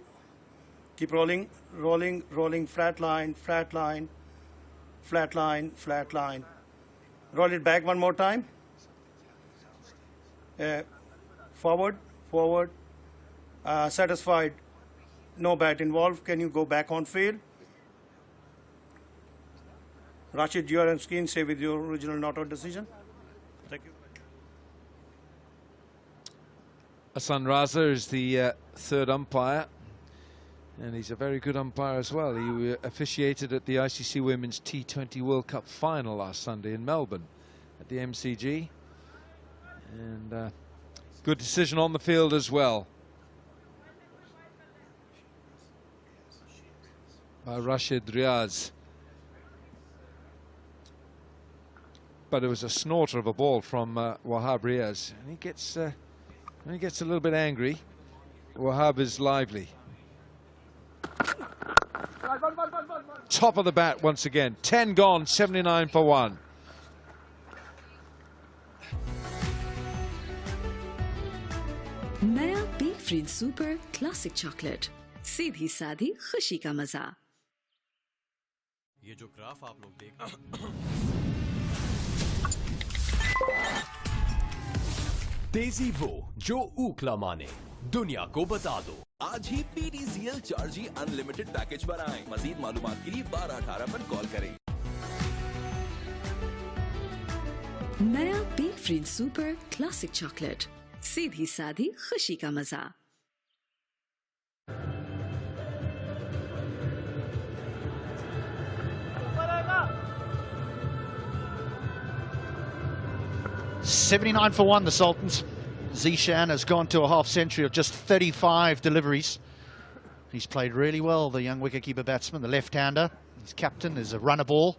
Keep rolling, rolling, rolling, flat line, flat line, flat line, flat line. Roll it back one more time. Forward, forward. Satisfied. No bat involved. Can you go back on field? Rashid, you are on screen. Stay with your original not out decision. Thank you. Hassan Raza is the third umpire, and he's a very good umpire as well. He officiated at the ICC Women's T20 World Cup final last Sunday in Melbourne at the MCG, and good decision on the field as well by Rashid Riaz. But it was a snorter of a ball from Wahab Riaz, and he gets a little bit angry. Wahab is lively. Top of the bat once again. 10 gone, 79 for 1. नया Peek Freans super classic chocolate, सीधी साधी खुशी का मजा। ये जो graph आप लोग देख तेजी वो जो ऊखला माने, दुनिया को बता दो। आज ही PTCL 4G अनलिमिटेड पैकेज पर आएं। मजीद मालूमात के लिए 1218 पर कॉल करें। नया Peek Freans super classic chocolate, सीधी साधी खुशी का मजा। $79 for 1, the Sultans. Zishan has gone to a half century of just 35 deliveries. He's played really well, the young wicketkeeper batsman, the left-hander. His captain is a runner ball.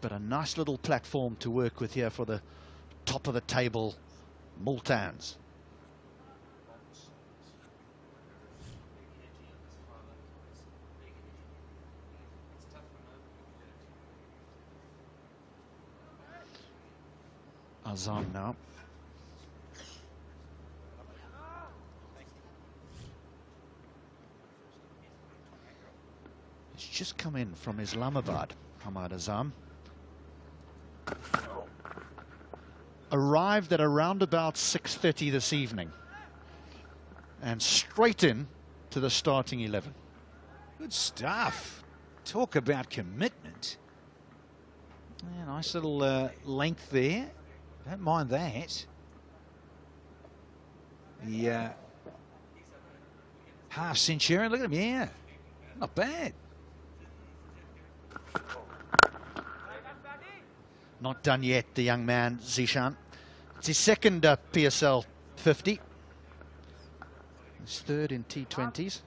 But a nice little platform to work with here for the top of the table Multans. Azam now. He's just come in from Islamabad, Hamad Azam. Arrived at around about 6:30 this evening. And straight in to the starting 11. Good stuff. Talk about commitment. Yeah, nice little length there. Don't mind that. The half centurion, look at him, yeah. Not bad. Not done yet, the young man, Zishan. It's his second PSL 50. His third in T20s.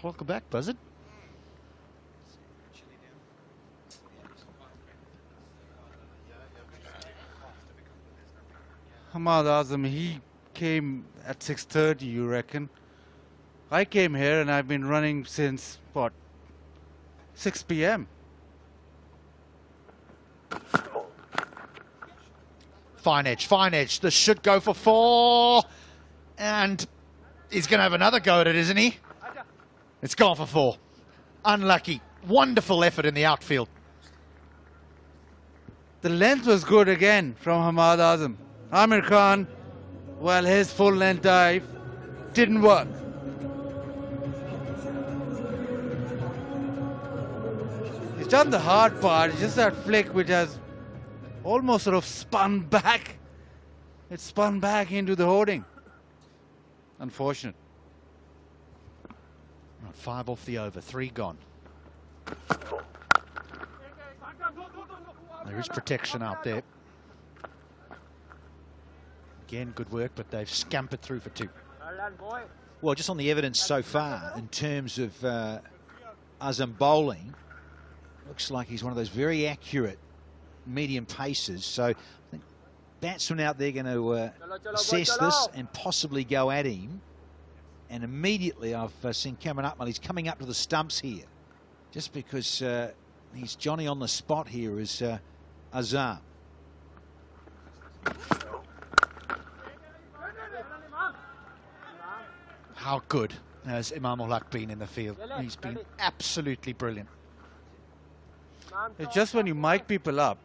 Welcome back, Buzzard. Hamad Azam, he came at 6:30, you reckon? I came here and I've been running since, what, 6 p.m. Fine edge. This should go for 4. And he's going to have another go at it, isn't he? It's gone for 4. Unlucky. Wonderful effort in the outfield. The length was good again from Hamad Azam. Amir Khan, well, his full length dive didn't work. He's done the hard part. It's just that flick which has almost sort of spun back. It spun back into the hoarding. Unfortunate. 5 off the over, 3 gone. There is protection out there. Again, good work, but they've scampered through for 2. Well, just on the evidence so far, in terms of Azam bowling, looks like he's one of those very accurate medium paces. So I think batsmen out there going to assess this and possibly go at him. And immediately I've seen Cameron Upman, he's coming up to the stumps here. Just because he's Johnny on the spot here is Azam. How good has Imam ul Haq been in the field? He's been absolutely brilliant. It's just when you mic people up,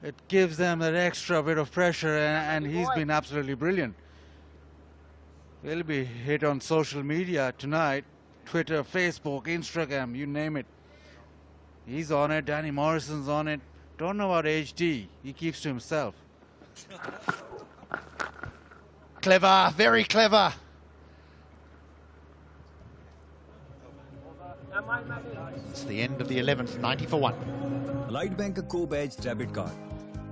it gives them that extra bit of pressure, and he's been absolutely brilliant. He'll be hit on social media tonight, Twitter, Facebook, Instagram, you name it. He's on it, Danny Morrison's on it. Don't know about HD, he keeps to himself. Clever, very clever. It's the end of the 11th, 90 for 1. Allied Bank का co-badge debit card,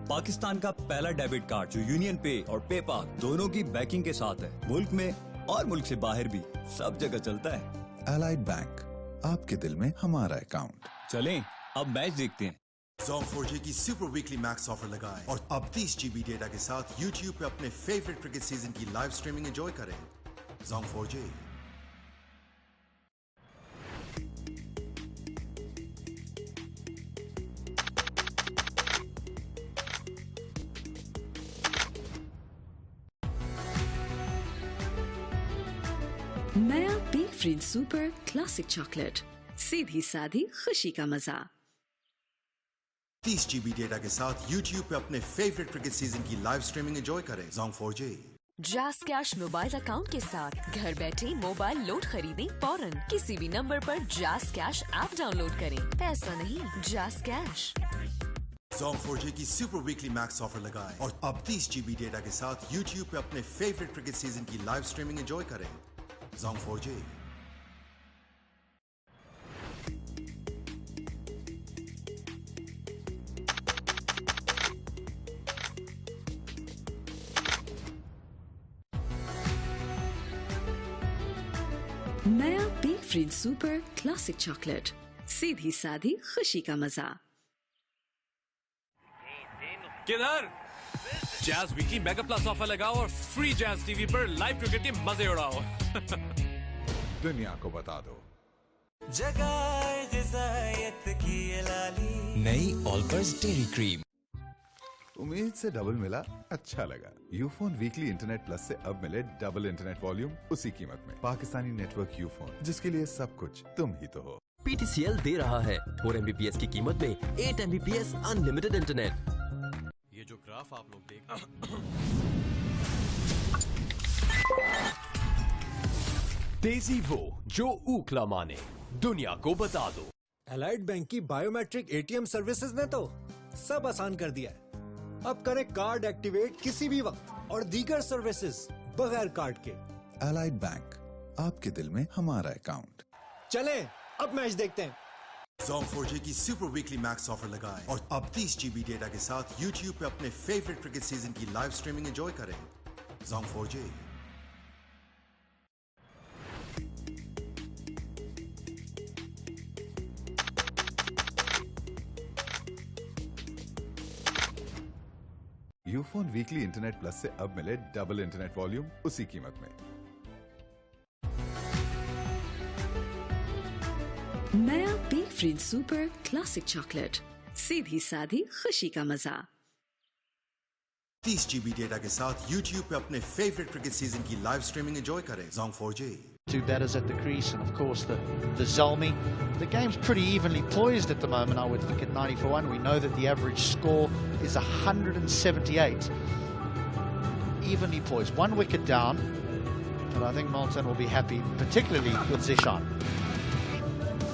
Pakistan का पहला debit card जो union पे और PayPal दोनों की banking के साथ है, मुल्क में और मुल्क से बाहर भी सब जगह चलता है। Allied Bank, आपके दिल में हमारा अकाउंट। चलें, अब मैच देखते हैं। Zong 4G की सुपर वीकली मैक्स ऑफर लगाएं और अब 30 GB डेटा के साथ YouTube पे अपने फेवरेट क्रिकेट सीजन की लाइव स्ट्रीमिंग एंजॉय करें। Zong 4G। नया Peek Freans super classic chocolate, सीधी सादी खुशी का मजा। 30 GB डेटा के साथ YouTube पे अपने फेवरेट क्रिकेट सीजन की लाइव स्ट्रीमिंग एंजॉय करें। Zong 4G। जैस कैश मोबाइल अकाउंट के साथ घर बैठे मोबाइल लोड खरीदें फौरन। किसी भी नंबर पर जैस कैश ऐप डाउनलोड करें। पैसा नहीं, जैस कैश। Zong 4G की सुपर वीकली मैक्स ऑफर लगाएं और अब 30 GB डेटा के साथ YouTube पे अपने फेवरेट क्रिकेट सीजन की लाइव स्ट्रीमिंग एंजॉय करें। Zong 4G। नया Peek Freans super classic chocolate, सीधी सादी खुशी का मजा। किधर Jazz weekly mega plus offer लगाओ और फ्री जैज टीवी पर लाइव क्रिकेट के मजे उड़ाओ। दुनिया को बता दो। नई ऑलपर्स डेयरी क्रीम। उम्मीद से डबल मिला, अच्छा लगा। यूफोन वीकली इंटरनेट प्लस से अब मिले डबल इंटरनेट वॉल्यूम उसी कीमत में। पाकिस्तानी नेटवर्क यूफोन, जिसके लिए सब कुछ तुम ही तो हो। PTCL दे रहा है 4 MBPS की कीमत में 8 MBPS अनलिमिटेड इंटरनेट। ये जो ग्राफ आप लोग देख तेजी वो जो ऊखला माने, दुनिया को बता दो। एलाइड बैंक की बायोमेट्रिक ATM सर्विसेज ने तो सब आसान कर दिया है। अब करें कार्ड एक्टिवेट किसी भी वक्त और दीगर सर्विसेज बगैर कार्ड के। एलाइड बैंक, आपके दिल में हमारा अकाउंट। चलें, अब मैच देखते हैं। Zong 4G की सुपर वीकली मैक्स ऑफर लगाएं और अब 30 GB डेटा के साथ YouTube पे अपने फेवरेट क्रिकेट सीजन की लाइव स्ट्रीमिंग एंजॉय करें। Zong 4G। Ufone weekly internet plus से अब मिले डबल इंटरनेट वॉल्यूम उसी कीमत में। नया Peek Freans super classic chocolate, सीधी सादी खुशी का मजा। 30 GB डेटा के साथ YouTube पे अपने फेवरेट क्रिकेट सीजन की लाइव स्ट्रीमिंग एंजॉय करें। Zong 4G। Two batters at the crease, and of course the Zalmi. The game's pretty evenly poised at the moment, I would think, at 90 for 1. We know that the average score is 178. Evenly poised. 1 wicket down, but I think Multan will be happy, particularly with Zishan.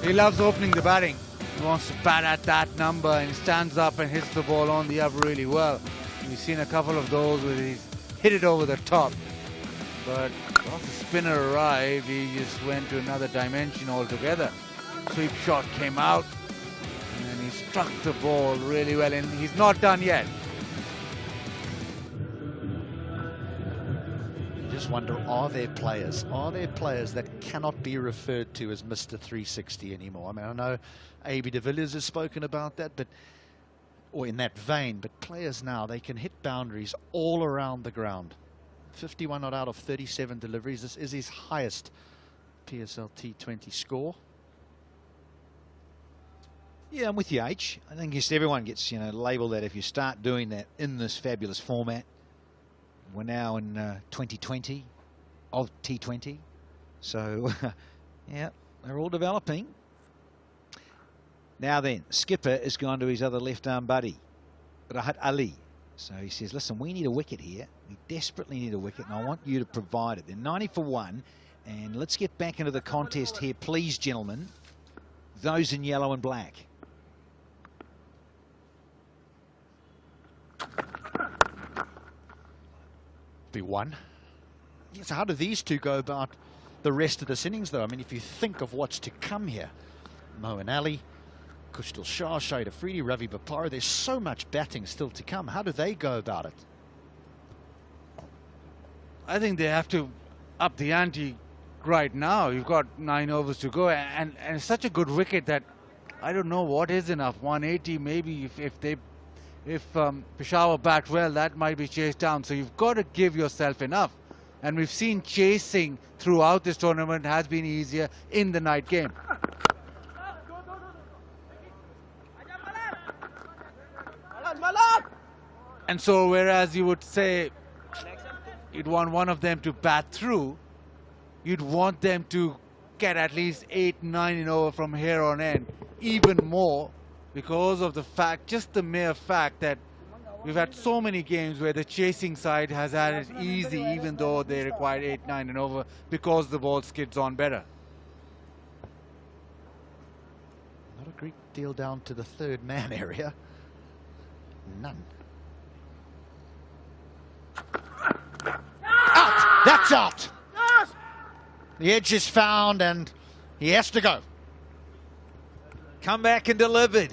He loves opening the batting. He wants to bat at that number, and he stands up and hits the ball on the up really well. We've seen a couple of those where he's hit it over the top. But once the spinner arrived, he just went to another dimension altogether. Sweep shot came out, and he struck the ball really well, and he's not done yet. Just wonder, are there players that cannot be referred to as Mr. 360 anymore? I mean, I know AB de Villiers has spoken about that, but or in that vein, but players now, they can hit boundaries all around the ground. 51 not out of 37 deliveries. This is his highest PSL T20 score. Yeah, I'm with you, H. I think just everyone gets, labelled that if you start doing that in this fabulous format. We're now in 2020 of T20. So, yeah, they're all developing. Now then, skipper has gone to his other left-arm buddy, Rahat Ali. So he says, listen, we need a wicket here. We desperately need a wicket, and I want you to provide it. They're 90 for 1, and let's get back into the contest here, please, gentlemen. Those in yellow and black. Be 1. So how do these two go about the rest of this innings, though? I mean, if you think of what's to come here, Moeen Ali, Kushal Shah, Shahid Afridi, Ravi Bopara, there's so much batting still to come. How do they go about it? I think they have to up the ante right now. You've got 9 overs to go, and it's such a good wicket that I don't know what is enough. 180 maybe if Peshawar bat well, that might be chased down. So you've got to give yourself enough. And we've seen chasing throughout this tournament has been easier in the night game. And so whereas you would say you'd want one of them to bat through, you'd want them to get at least 8, 9 in over from here on in, even more, because of the fact, just the mere fact that we've had so many games where the chasing side has had it easy, even though they required 8, 9 and over, because the ball skids on better. Not a great deal down to the third man area. None. Out! That's out! The edge is found and he has to go. Come back and delivered.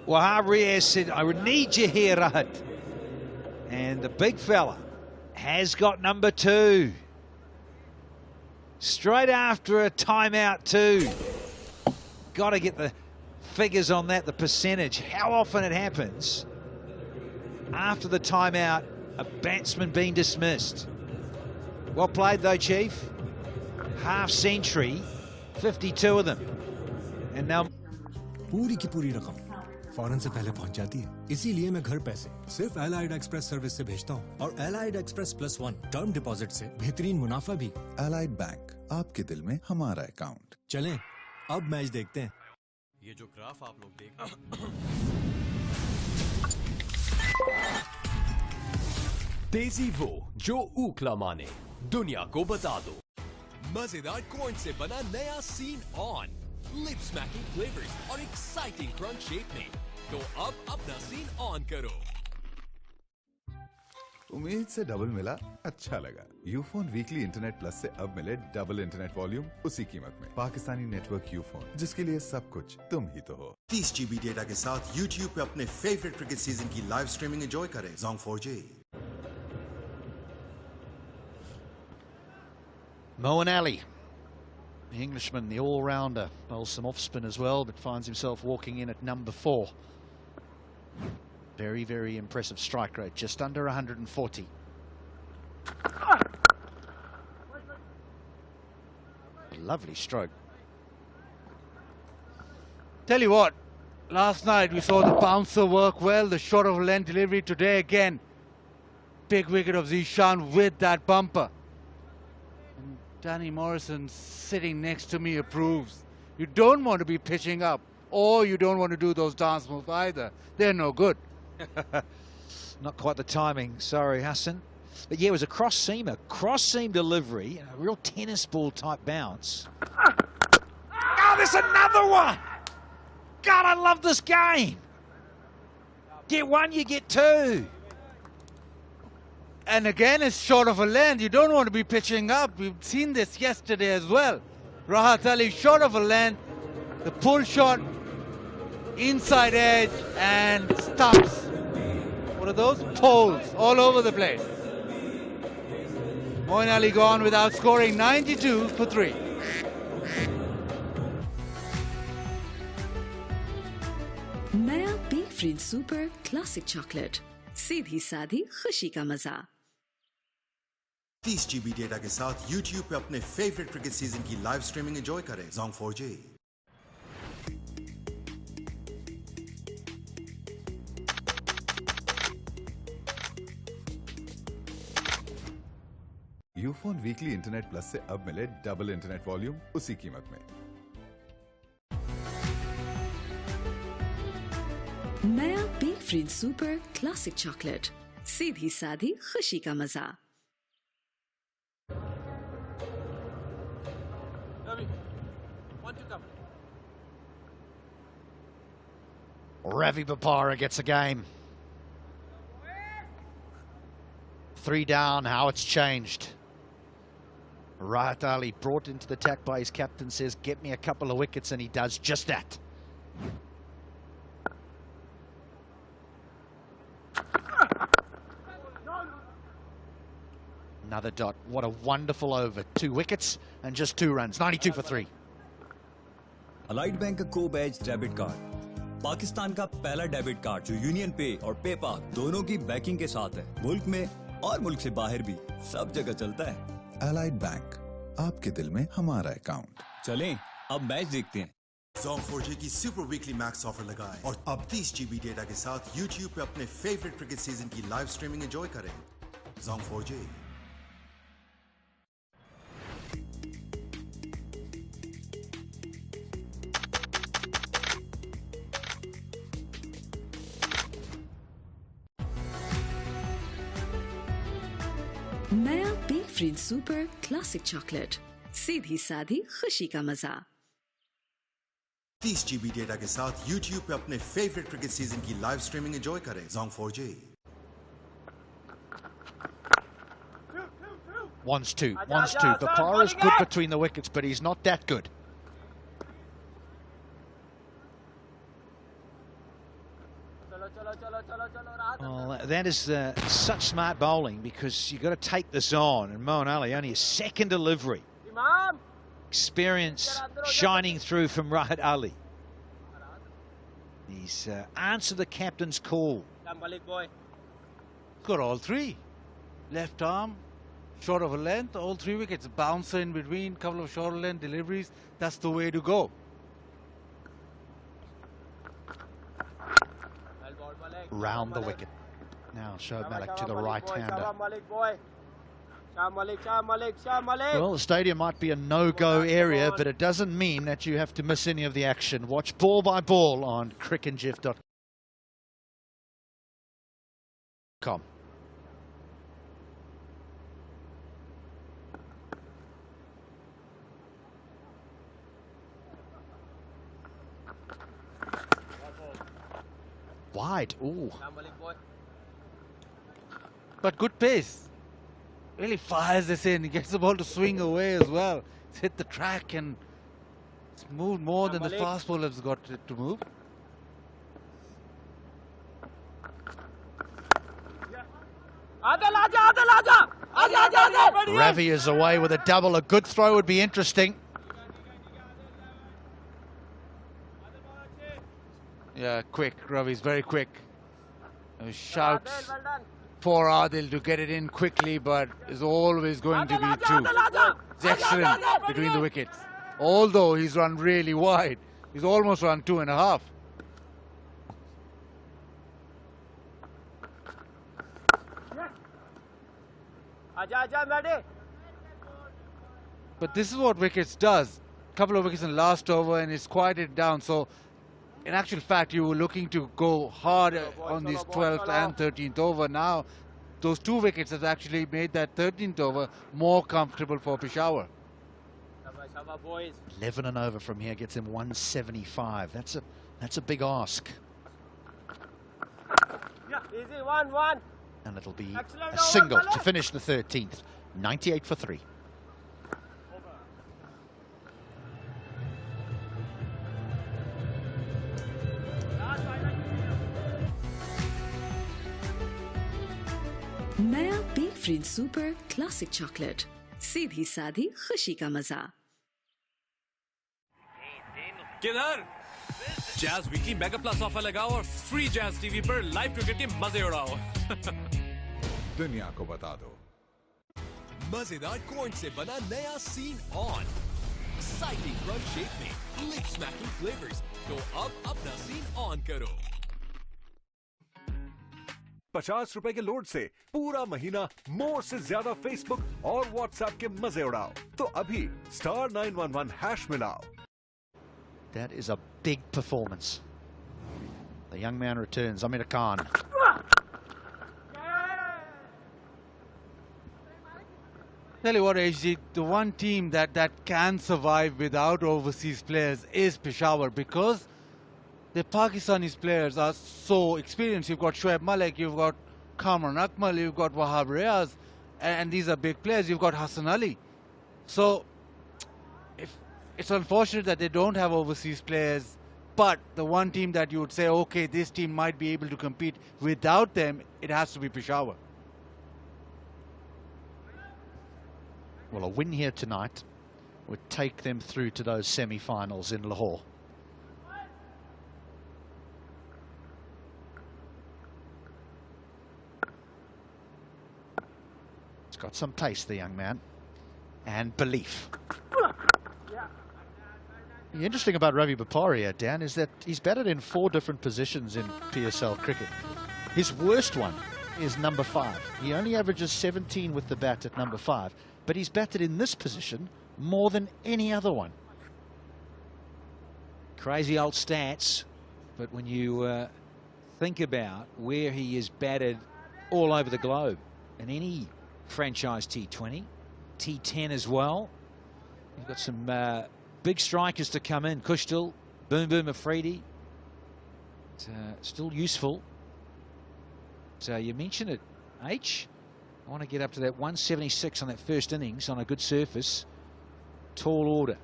Wahab Riaz said, I would need you here, Rahat. And the big fella has got number 2. Straight after a timeout too. Got to get the figures on that, the percentage. How often it happens after the timeout, a batsman being dismissed. Well played though, Chief. Half century, 52 of them. And now पूरी की पूरी रकम फौरन से पहले पहुंच जाती है। इसीलिए मैं घर पैसे सिर्फ एलाइड एक्सप्रेस सर्विस से भेजता हूं और एलाइड एक्सप्रेस +1 टर्म डिपॉजिट से बेहतरीन मुनाफा भी। एलाइड बैंक, आपके दिल में हमारा अकाउंट। चलें, अब मैच देखते हैं। ये जो ग्राफ आप लोग देख तेजी वो जो ऊखला माने, दुनिया को बता दो। मजेदार कॉर्न से बना नया सीन ऑन, लिप स्मैकिंग फ्लेवर्स और एक्साइटिंग क्रंच शेप में। तो अब अपना सीन ऑन करो। उम्मीद से डबल मिला, अच्छा लगा। यूफोन वीकली इंटरनेट प्लस से अब मिले डबल इंटरनेट वॉल्यूम उसी कीमत में। पाकिस्तानी नेटवर्क यूफोन, जिसके लिए सब कुछ तुम ही तो हो। 30 GB डेटा के साथ YouTube पे अपने फेवरेट क्रिकेट सीजन की लाइव स्ट्रीमिंग एंजॉय करें। Zong 4G। Moeen Ali, the Englishman, the all-rounder, bowls some off-spin as well, but finds himself walking in at number 4. Very, very impressive strike rate, just under 140. Lovely stroke. Tell you what, last night we saw the bouncer work well, the short of length delivery. Today again, big wicket of Zishan with that bumper. And Danny Morrison sitting next to me approves. You don't want to be pitching up, or you don't want to do those dance moves either. They're no good. Not quite the timing, sorry, Hassan. But yeah, it was a cross-seamer, cross-seam delivery, a real tennis ball type bounce. Oh, there's another one! God, I love this game. Get one, you get two. And again, it's short of a length. You don't want to be pitching up. We've seen this yesterday as well. Rahat Ali short of a length, the pull shot, inside edge, and stumps. What are those? Poles all over the place. Moeen Ali gone without scoring, 92 for 3. नया Peek Freans super classic chocolate, सीधी साधी खुशी का मजा। 30 GB data के साथ YouTube पे अपने फेवरेट क्रिकेट सीजन की लाइव स्ट्रीमिंग एंजॉय करें। Zong 4G। Ufone weekly internet plus से अब मिले डबल इंटरनेट वॉल्यूम उसी कीमत में। नया Peek Freans super classic chocolate, सीधी साधी खुशी का मजा। Ravi Bopara gets a game. 3 down, how it's changed. Rahat Ali brought into the attack by his captain, says, get me a couple of wickets, and he does just that. Another dot. What a wonderful over. 2 wickets and just 2 runs. 92 for 3. Allied bank का को batch debit card Pakistan का पहला debit card जो union पे और PayPal दोनों की banking के साथ है। मुल्क में और मुल्क से बाहर भी सब जगह चलता है। एलाइड बैंक, आपके दिल में हमारा अकाउंट। चलें, अब मैच देखते हैं। Zong 4G की सुपर वीकली मैक्स ऑफर लगाएं और अब 30 GB डेटा के साथ YouTube पे अपने फेवरेट क्रिकेट सीजन की लाइव स्ट्रीमिंग एंजॉय करें। Zong 4G। नया Peek Freans super classic chocolate, सीधी साधी खुशी का मजा। 30 GB डेटा के साथ YouTube पे अपने फेवरेट क्रिकेट सीजन की लाइव स्ट्रीमिंग एंजॉय करें। Zong 4G। 1-2. Bopara's good between the wickets, but he's not that good. Well, that is such smart bowling because you've got to take this on. And Moeen Ali, only a second delivery. experience shining through from Rahat Ali. He's answered the captain's call. Got all three. Left arm, short of a length, all 3 wickets. Bouncer in between, couple of short length deliveries. That's the way to go. Round the wicket. Now Shoaib Malik to the right-hander. Well, the stadium might be a no-go area, but it doesn't mean that you have to miss any of the action. Watch ball by ball on crickandgif.com. Wide. Ooh. But good pace. Really fires this in. He gets the ball to swing away as well. It's hit the track and it's moved more than the fast bowler's got it to move. Ravi is away with a double. A good throw would be interesting. Yeah, quick. Ravi's very quick. Shouts for Adil to get it in quickly, but is always going to be true. It's excellent between the wickets. Although he's run really wide. He's almost run 2.5. But this is what wickets does. Couple of wickets in the last over and it's quieted down. So in actual fact, you were looking to go hard on this 12th and 13th over. Now, those 2 wickets have actually made that 13th over more comfortable for Peshawar. 11 and over from here gets him 175. That's a big ask. Easy, 1-1. And it'll be a single to finish the 13th. 98 for 3. नया Peek Freans super classic chocolate, सीधी साधी खुशी का मजा। किधर? Jazz weekly mega plus offer लगाओ और free Jazz TV पर लाइव क्रिकेट के मजे उड़ाओ। दुनिया को बता दो। मजेदार कॉइन से बना नया सीन ऑन, एक्साइटिंग क्रंच शेप में लिप स्मैकिंग फ्लेवर्स। तो अब अपना सीन ऑन करो। 50 रुपए के लोड से पूरा महीना मोर से ज्यादा फेसबुक और व्हाट्सएप के मजे उड़ाओ। तो अभी *911# मिलाओ। That is a big performance. The young man returns. Amir Khan. Tell you what, HG, the one team that can survive without overseas players is Peshawar, because the Pakistani players are so experienced. You've got Shoaib Malik, you've got Kamran Akmal, you've got Wahab Riaz, and these are big players. You've got Hassan Ali. So it's unfortunate that they don't have overseas players, but the one team that you would say, okay, this team might be able to compete without them, it has to be Peshawar. Well, a win here tonight would take them through to those semi-finals in Lahore. He's got some taste, the young man, and belief. The interesting about Ravi Baparia, Dan, is that he's batted in 4 different positions in PSL cricket. His worst one is number 5. He only averages 17 with the bat at number 5, but he's batted in this position more than any other one. Crazy old stats, but when you think about where he is batted all over the globe, in any franchise T20, T10 as well, you've got some big strikers to come in. Kushtal, Boom Boom Afridi, still useful. So you mentioned it, H. I want to get up to that 176 on that first innings on a good surface. Tall order.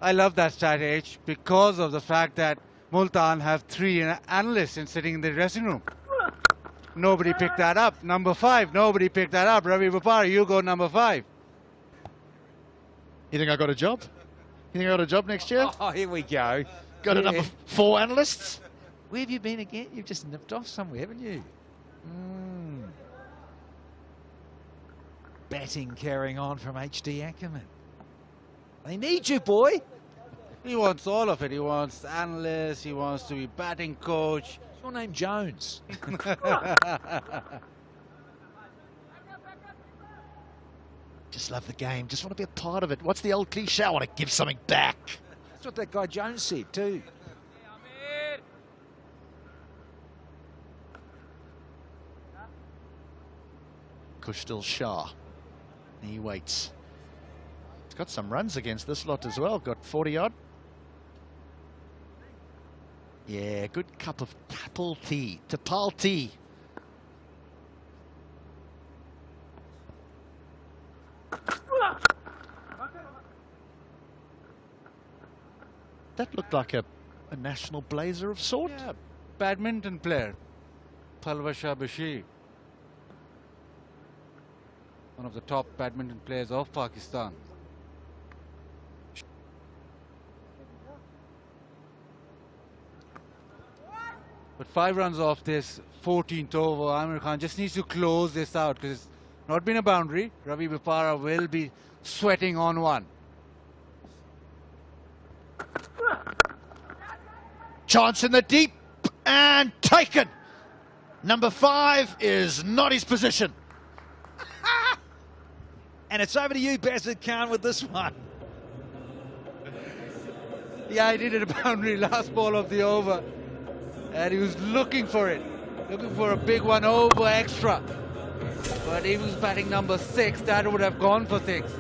I love that stat, H, because of the fact that Multan have 3 analysts sitting in the dressing room. Nobody picked that up. Number 5, nobody picked that up. Ravi Baparia, you go number 5. You think I got a job? You think I got a job next year? Oh, here we go. Got a Yeah. number 4 analysts? Where have you been again? You've just nipped off somewhere, haven't you? Batting carrying on from HD Ackerman. They need you, boy. He wants all of it. He wants analysts. He wants to be batting coach. Is your name Jones? Just love the game. Just want to be a part of it. What's the old cliche? I want to give something back. That's what that guy Jones said too. Kushtil Shah. He waits. He's got some runs against this lot as well. Got 40 odd. Yeah, good cup of Tapal tea. Tapal tea. That looked like a national blazer of sort. Yeah, badminton player. Palwasha Bashir. One of the top badminton players of Pakistan. But 5 runs off this 14th over. Amir Khan just needs to close this out because it's not been a boundary. Ravi Bopara will be sweating on one. Chance in the deep and taken. Number 5 is not his position. And it's over to you, Bazid Khan, with this one. Yeah, he did a boundary last ball of the over. And he was looking for it. Looking for a big one over extra. But he was batting number 6. That would have gone for 6.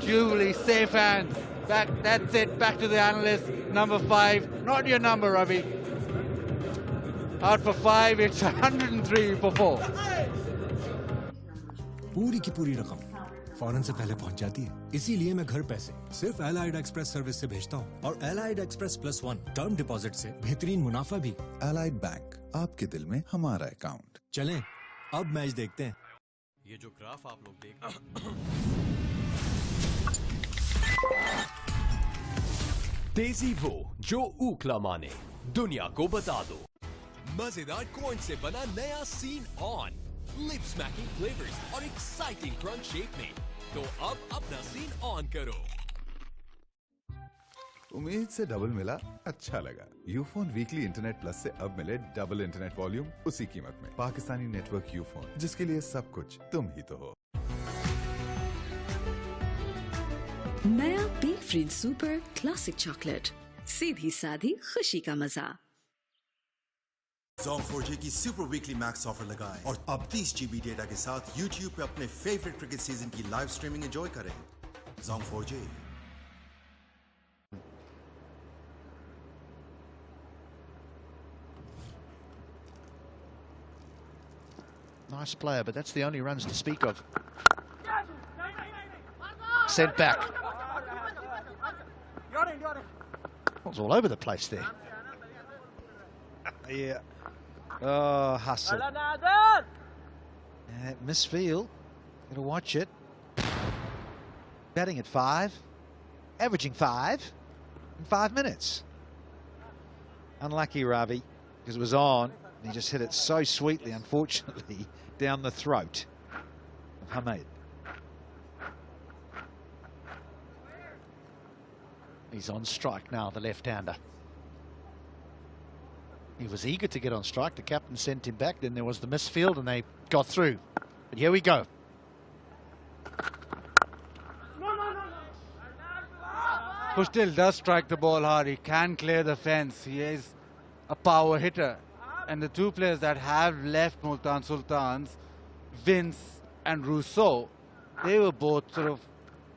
Jubilee, safe hands. Back, that's it. Back to the analyst. Number 5. Not your number, Ravi. Out for 5. It's 103 for 4. पूरी की पूरी रकम फौरन से पहले पहुंच जाती है। इसीलिए मैं घर पैसे सिर्फ एलाइड एक्सप्रेस सर्विस से भेजता हूं और एलाइड एक्सप्रेस +1 टर्म डिपॉजिट से बेहतरीन मुनाफा भी। एलाइड बैंक, आपके दिल में हमारा अकाउंट। चलें, अब मैच देखते हैं। ये जो ग्राफ आप लोग देख तेजी वो जो ऊखला माने, दुनिया को बता दो। मजेदार कॉर्न से बना नया सीन ऑन, लिप स्मैकिंग फ्लेवर्स और एक्साइटिंग क्रंच शेप में। तो अब अपना सीन ऑन करो। उम्मीद से डबल मिला, अच्छा लगा। यूफोन वीकली इंटरनेट प्लस से अब मिले डबल इंटरनेट वॉल्यूम उसी कीमत में। पाकिस्तानी नेटवर्क यूफोन, जिसके लिए सब कुछ तुम ही तो हो। नया Peek Freans super classic chocolate, सीधी साधी खुशी का मजा। Zong 4G की सुपर वीकली मैक्स ऑफर लगाएं और अब 30 GB डेटा के साथ YouTube पे अपने फेवरेट क्रिकेट सीजन की लाइव स्ट्रीमिंग एंजॉय करें। Zong 4G। Nice player, but that's the only runs to speak of. Sent back. Ball's all over the place there. Yeah. Oh, hustle. Misfield. Gotta watch it. Batting at 5. Averaging 5 in 5 minutes. Unlucky, Ravi, because it was on. And he just hit it so sweetly, unfortunately, down the throat of Hamid. He's on strike now, the left-hander. He was eager to get on strike. The captain sent him back. Then there was the misfield and they got through. But here we go. Kushtil does strike the ball hard. He can clear the fence. He is a power hitter. And the 2 players that have left Multan Sultans, Vince and Rousseau, they were both sort of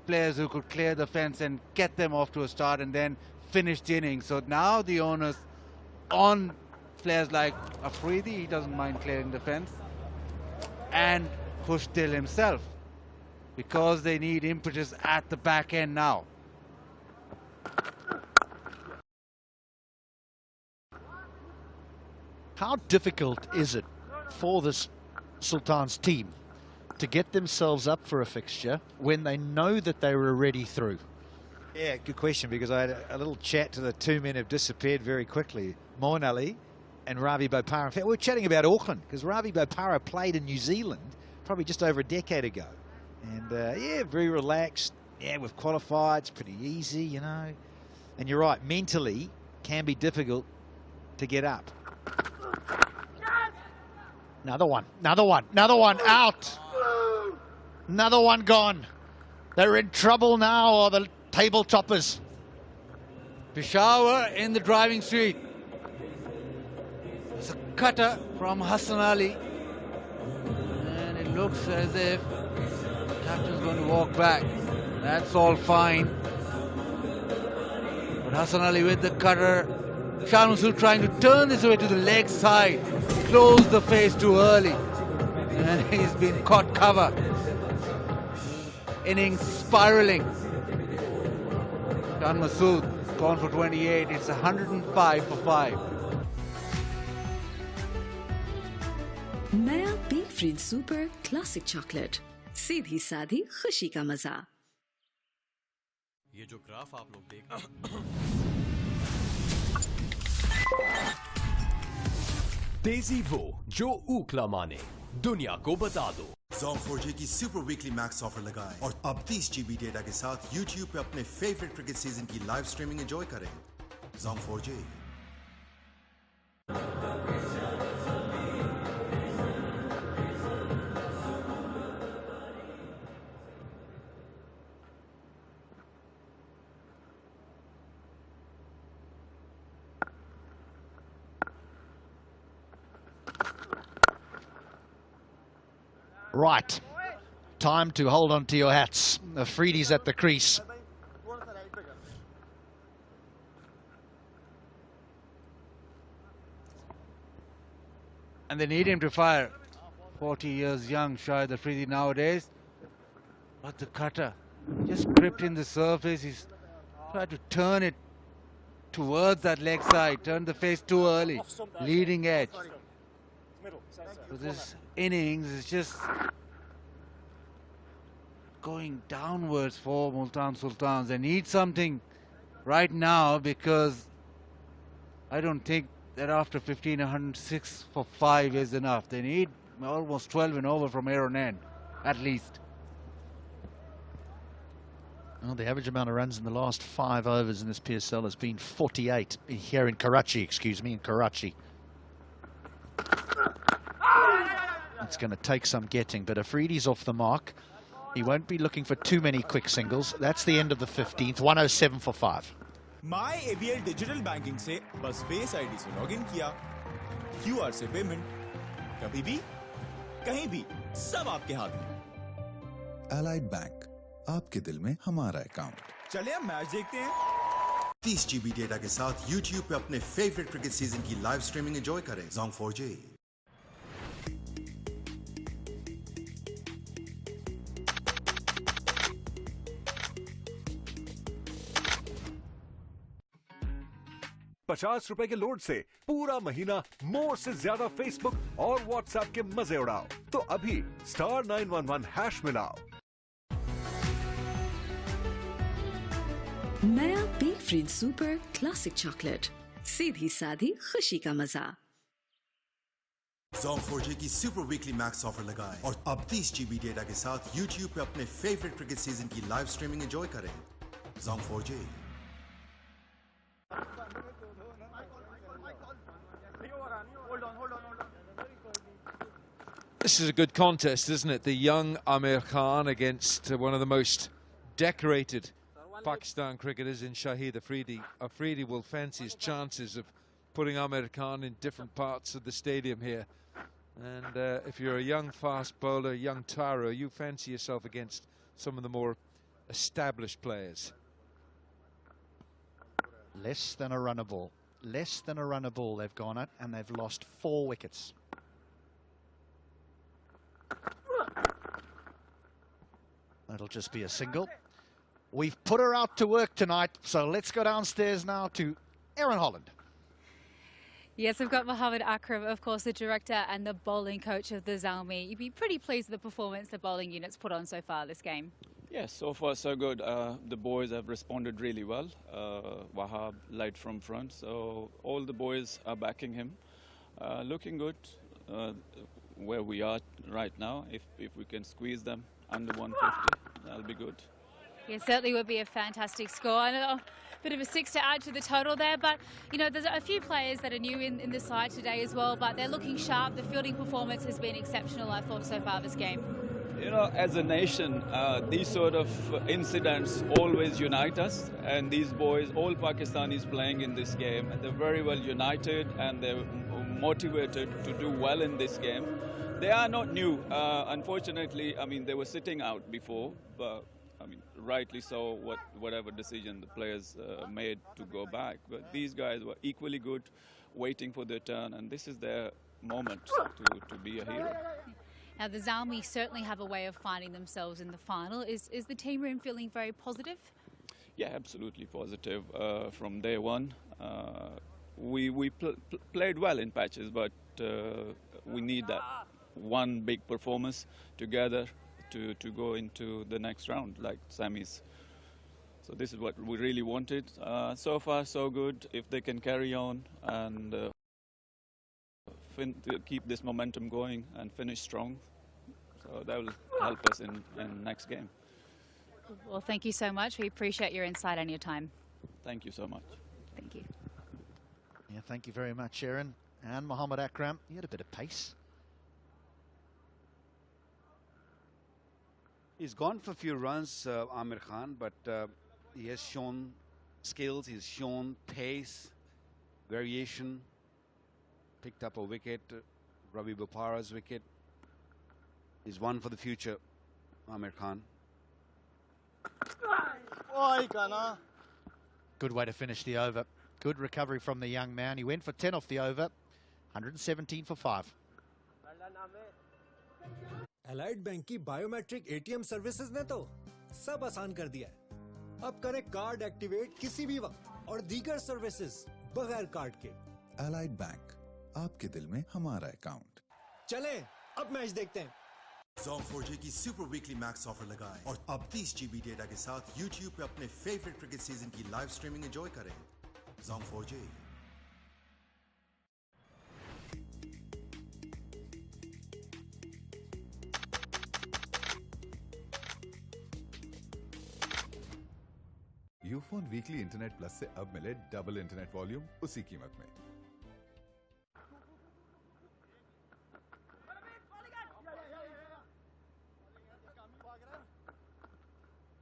players who could clear the fence and get them off to a start and then finish the inning. So now the onus on players like Afridi, he doesn't mind clearing the fence, and Kushtil himself, because they need impetus at the back end now. How difficult is it for this Sultans team to get themselves up for a fixture when they know that they were already through? Yeah, good question, because I had a little chat to the two men who've disappeared very quickly, Moeen Ali and Ravi Bopara. In fact, we were chatting about Auckland, because Ravi Bopara played in New Zealand probably just over a decade ago. And, yeah, very relaxed. Yeah, we've qualified. It's pretty easy, you know. And you're right, mentally can be difficult to get up. Another one, another one, another one out. Another one gone. They're in trouble now, or the table toppers. Peshawar in the driving street. It's a cutter from Hassan Ali. And it looks as if the captain's going to walk back. That's all fine. But Hassan Ali with the cutter. Shah Masood trying to turn this away to the leg side. Closed the face too early. And he's been caught cover. Innings spiraling. Shah Masood gone for 28. It's 105 for 5. नया Peek Freans super classic chocolate, सीधी सादी खुशी का मजा। ये जो graph आप लोग देख तेजी वो जो ऊखला माने, दुनिया को बता दो। Zong 4G की सुपर वीकली मैक्स ऑफर लगाएं और अब 30 GB डेटा के साथ YouTube पे अपने फेवरेट क्रिकेट सीजन की लाइव स्ट्रीमिंग एंजॉय करें। Zong 4G। Right, time to hold on to your hats. Afridi's at the crease. And they need him to fire. 40 years young, Shahid Afridi nowadays. But the cutter just gripped in the surface. He's tried to turn it towards that leg side. Turned the face too early. Leading edge. So this innings is just going downwards for Multan Sultans. They need something right now, because I don't think that after 15, 106 for 5 is enough. They need almost 12 and over from Aaron N, at least. Well, the average amount of runs in the last 5 overs in this PSL has been 48 here in Karachi, in Karachi. It's going to take some getting, but Afridi's off the mark. He won't be looking for too many quick singles. That's the end of the 15th, 107 for 5. My ABL digital banking से बस face ID से login किया, QR से payment, कभी भी कहीं भी सब आपके हाथ में। Allied Bank, आपके दिल में हमारा अकाउंट। चलिए अब मैच देखते हैं। 30 GB डेटा के साथ YouTube पे अपने फेवरेट क्रिकेट सीजन की लाइव स्ट्रीमिंग एंजॉय करें। Zong 4G। ₹50 के लोड से पूरा महीना मोर से ज्यादा फेसबुक और व्हाट्सएप के मजे उड़ाओ। तो अभी *911# मिलाओ। नया Peek Freans super classic chocolate, सीधी सादी खुशी का मजा। Zong 4G की सुपर वीकली मैक्स ऑफर लगाएं और अब 30 GB डेटा के साथ YouTube पे अपने फेवरेट क्रिकेट सीजन की लाइव स्ट्रीमिंग एंजॉय करें। Zong 4G। This is a good contest, isn't it? The young Amir Khan against one of the most decorated Pakistan cricketers in Shahid Afridi. Afridi will fancy his chances of putting Amir Khan in different parts of the stadium here. And if you're a young fast bowler, young Taro, you fancy yourself against some of the more established players. Less than a runner ball. Less than a runner ball they've gone at, and they've lost 4 wickets. That'll just be a single. We've put her out to work tonight, so let's go downstairs now to Aaron Holland. Yes, we've got Mohammed Akram, of course, the director and the bowling coach of the Zalmi. You'd be pretty pleased with the performance the bowling unit's put on so far this game. Yes, so far so good. The boys have responded really well. Wahab led from front, so all the boys are backing him. Looking good where we are right now. If we can squeeze them under 150, that'll be good. Yeah, certainly would be a fantastic score. I know a bit of a 6 to add to the total there, but you know, there's a few players that are new in the side today as well, but they're looking sharp. The fielding performance has been exceptional, I thought, so far this game. You know, as a nation, these sort of incidents always unite us, and these boys, all Pakistanis playing in this game, they're very well united and they're motivated to do well in this game. They are not new. Unfortunately, I mean, they were sitting out before, but I mean, rightly so, whatever decision the players made to go back. But these guys were equally good, waiting for their turn, and this is their moment to be a hero. Now, the Zalmi certainly have a way of finding themselves in the final. Is the team room feeling very positive? Yeah, absolutely positive. From day one, we played well in patches, but we need that one big performance together to go into the next round, like semis. So this is what we really wanted. So far, so good. If they can carry on and keep this momentum going and finish strong, so that will help us in next game. Well, thank you so much. We appreciate your insight and your time. Thank you so much. Thank you. Yeah, thank you very much, Aaron. And Mohammed Akram, he had a bit of pace. He's gone for a few runs, Amir Khan, but he has shown skills, he's shown pace, variation, picked up a wicket, Ravi Bopara's wicket. He's one for the future, Amir Khan. Good way to finish the over. Good recovery from the young man. He went for 10 off the over, 117 for 5. Allied bank की biometric ATM services ने तो सब आसान कर दिया है। अब करें कार्ड एक्टिवेट किसी भी वक्त और दीगर सर्विसेज बगैर कार्ड के। एलाइड बैंक, आपके दिल में हमारा अकाउंट। चलें, अब मैच देखते हैं। Zone 4G की सुपर वीकली मैक्स ऑफर लगाएं और अब 30 GB डेटा के साथ YouTube पे अपने फेवरेट क्रिकेट सीजन की लाइव स्ट्रीमिंग एंजॉय करें। Zone 4G। Ufone weekly internet plus से अब मिले डबल इंटरनेट वॉल्यूम उसी कीमत में।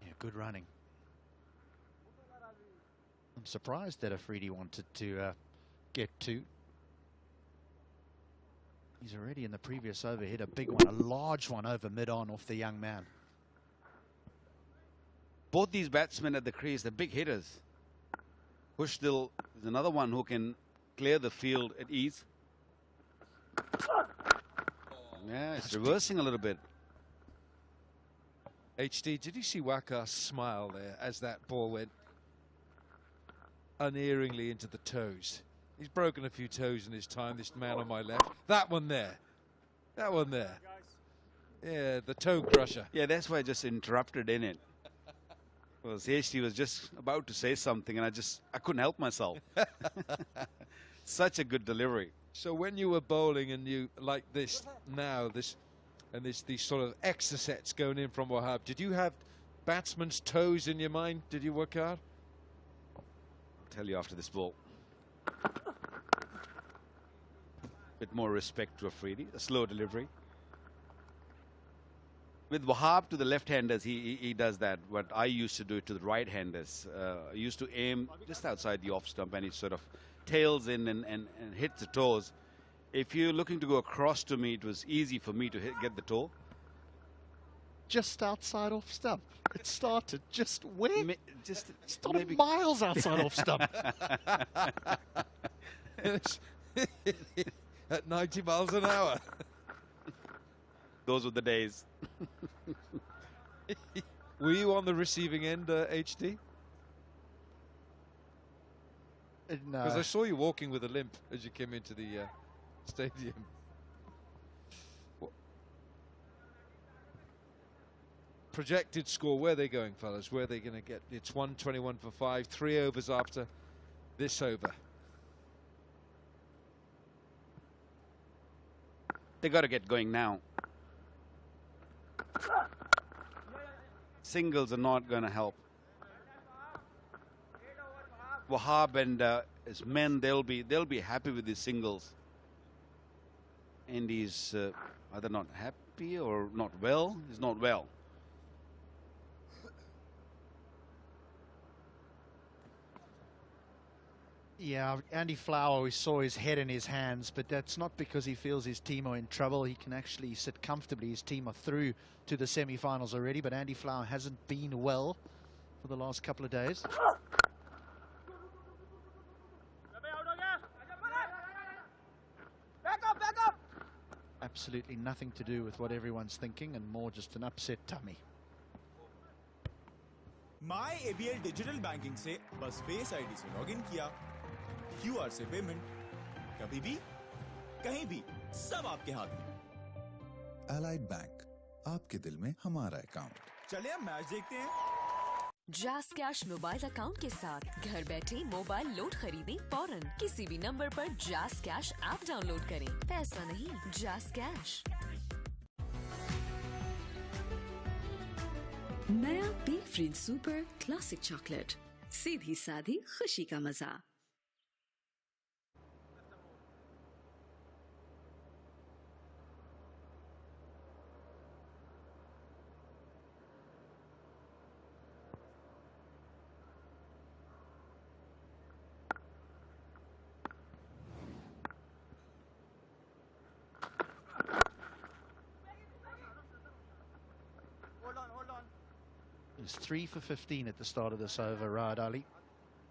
Yeah, good running. I'm surprised that Afridi wanted to get 2. He's already in the previous over hit a big one, a large one over mid-on off the young man. Both these batsmen at the crease, they're big hitters. Bushdil is another one who can clear the field at ease. Yeah, it's reversing a little bit. HD, did you see Waqar smile there as that ball went unerringly into the toes? He's broken a few toes in his time, this man on my left. That one there. That one there. Yeah, the toe crusher. Yeah, that's why I just interrupted in it. Because HD was just about to say something and I couldn't help myself. Such a good delivery. So when you were bowling and you like this now, these sort of extra sets going in from Wahab, did you have batsman's toes in your mind? Did you work out? I'll tell you after this ball. Bit more respect to Afridi, a slow delivery. With Wahab to the left-handers, he does that. What I used to do it to the right-handers. I used to aim just outside the off stump and he sort of tails in and hits the toes. If you're looking to go across to me, it was easy for me to get the toe. Just outside off stump. It started just where? Just started maybe miles outside off stump. At 90 miles an hour. Those were the days. Were you on the receiving end, HD? Because I saw you walking with a limp as you came into the stadium. Projected score, where are they going, fellas? Where are they going to get? It's 121 for 5, 3 overs after this over. They got to get going now. Singles are not going to help. Wahab and his men, they'll be happy with these singles. And he's either not happy or not well. He's not well. Yeah, Andy Flower, we saw his head in his hands, but that's not because he feels his team are in trouble. He can actually sit comfortably. His team are through to the semi-finals already, but Andy Flower hasn't been well for the last couple of days. Back up! Absolutely nothing to do with what everyone's thinking, and more just an upset tummy. My ABL digital banking से बस face ID से login किया, QR से payment, कभी भी कहीं भी सब आपके हाथ में। Allied Bank, आपके दिल में हमारा अकाउंट। चलिए अब मैच देखते हैं। जैस कैश मोबाइल अकाउंट के साथ घर बैठे मोबाइल लोड खरीदें फौरन। किसी भी नंबर पर जैस कैश ऐप डाउनलोड करें। पैसा नहीं, जैस कैश। नया पीक फ्रीन सुपर क्लासिक चॉकलेट, सीधी सादी खुशी का मजा। He's 3 for 15 at the start of this over, Raad Ali.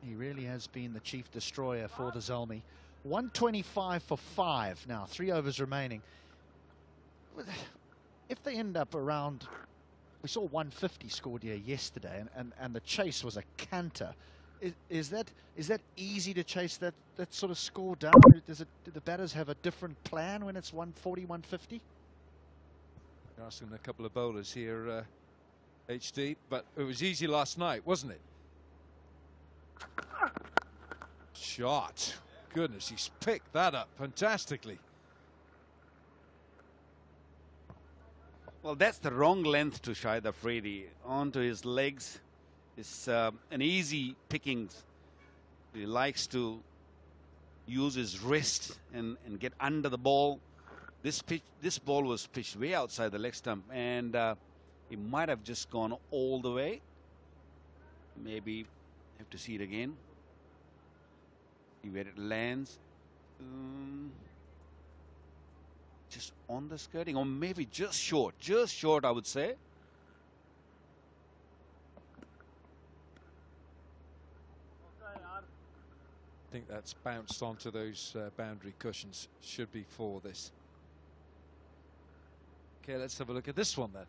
He really has been the chief destroyer for the Zalmi. 125 for 5 now, 3 overs remaining. If they end up around, we saw 150 scored here yesterday, and the chase was a canter. Is that easy to chase that sort of score down? Do the batters have a different plan when it's 140, 150? You're asking a couple of bowlers here, HD, but it was easy last night, wasn't it? Shot. Goodness, he's picked that up fantastically. Well, that's the wrong length to Shahid Afridi. Onto his legs. It's an easy pickings. He likes to use his wrist and get under the ball. This ball was pitched way outside the leg stump, and it might have just gone all the way. Maybe have to see it again. See where it lands. Just on the skirting, or maybe just short, I would say. I think that's bounced onto those boundary cushions. Should be for this. Okay, let's have a look at this one then.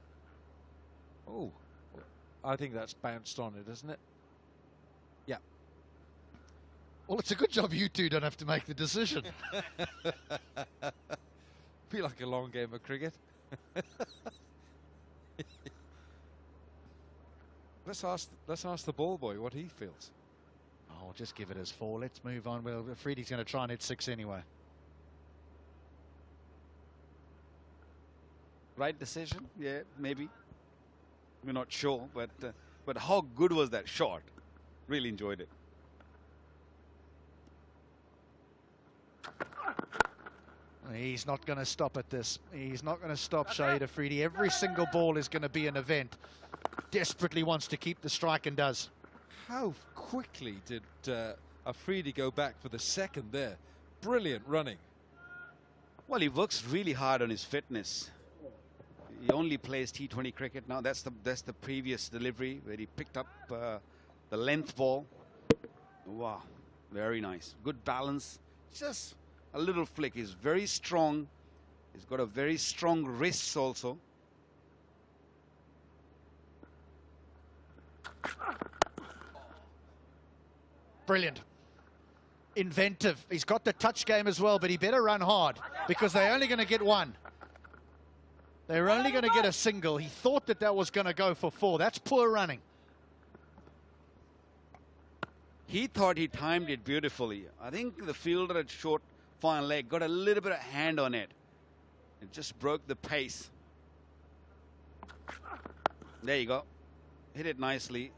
Oh, I think that's bounced on it, isn't it? Yeah. Well, it's a good job you two don't have to make the decision. Be like a long game of cricket. Let's ask the ball boy what he feels. Oh, just give it as 4. Let's move on. Well, Afridi's going to try and hit 6 anyway. Right decision? Yeah, maybe. We're not sure, but how good was that shot? Really enjoyed it. He's not going to stop at this. He's not going to stop Shahid Afridi. Every single ball is going to be an event. Desperately wants to keep the strike and does. How quickly did Afridi go back for the second there? Brilliant running. Well, he works really hard on his fitness. He only plays T20 cricket now. That's the previous delivery where he picked up the length ball. Wow, very nice. Good balance. Just a little flick. He's very strong. He's got a very strong wrist also. Brilliant. inventive. He's got the touch game as well, but he better run hard because they're only going to get one. They're only going to get a single. He thought that that was going to go for 4. That's poor running. He thought he timed it beautifully. I think the fielder at short fine leg got a little bit of hand on it. It just broke the pace. There you go. Hit it nicely.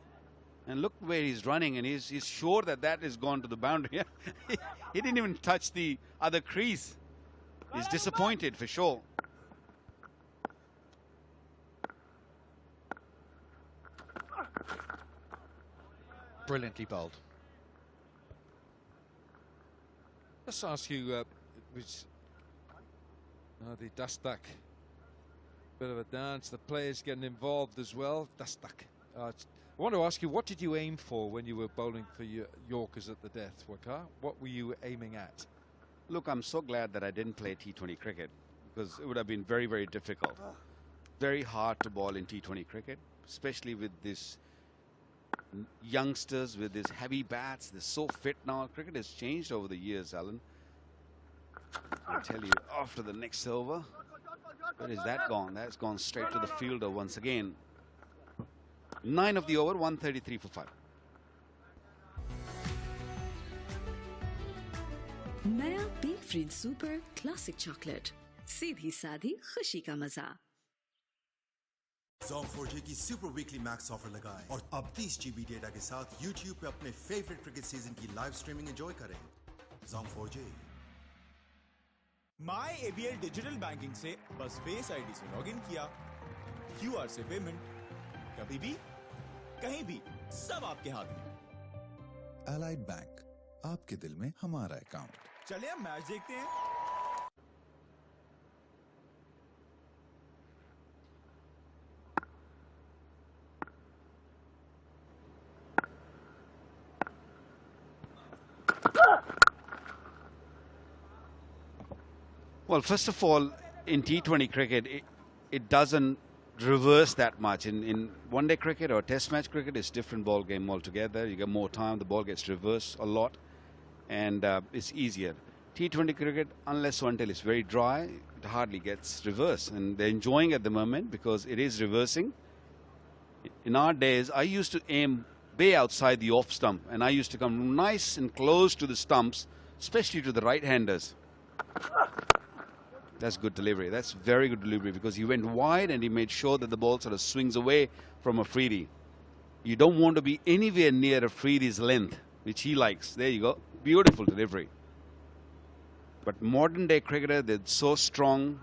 And look where he's running, and he's sure that that is gone to the boundary. He didn't even touch the other crease. He's disappointed for sure. Brilliantly bowled. Let's ask you, the dustak. Bit of a dance. The players getting involved as well. Dustak. I want to ask you, what did you aim for when you were bowling for your Yorkers at the death, Waqar? What were you aiming at? Look, I'm so glad that I didn't play T20 cricket because it would have been very, very difficult. Very hard to bowl in T20 cricket, especially with these youngsters with these heavy bats. They're so fit now. Cricket has changed over the years, Alan. I'll tell you, after the next over, where is that gone? That's gone straight to the fielder once again. 9 of the over, 133 for 5. नया Peek Freans super classic chocolate, सीधी सादी खुशी का मजा। Zong 4G की super weekly max offer लगाएं और अब 30 GB डेटा के साथ YouTube पे अपने फेवरेट क्रिकेट सीजन की लाइव स्ट्रीमिंग एंजॉय करें। Zong 4G। My ABL digital banking से बस फेस आईडी से लॉगिन किया, QR से पेमेंट, कभी भी कहीं भी सब आपके हाथ में। Allied Bank, आपके दिल में हमारा अकाउंट। चलिए अब मैच देखते हैं। Well, first of all, in T20 cricket, it doesn't reverse that much. In one-day cricket or test match cricket, it's different ball game altogether. You get more time, the ball gets reversed a lot, and it's easier. T20 cricket, unless or until it's very dry, it hardly gets reversed. And they're enjoying at the moment because it is reversing. In our days, I used to aim way outside the off stump, and I used to come nice and close to the stumps, especially to the right-handers. That's good delivery. That's very good delivery because he went wide and he made sure that the ball sort of swings away from a Afridi. You don't want to be anywhere near a Afridi's length, which he likes. There you go. Beautiful delivery. But modern day cricketer, they're so strong.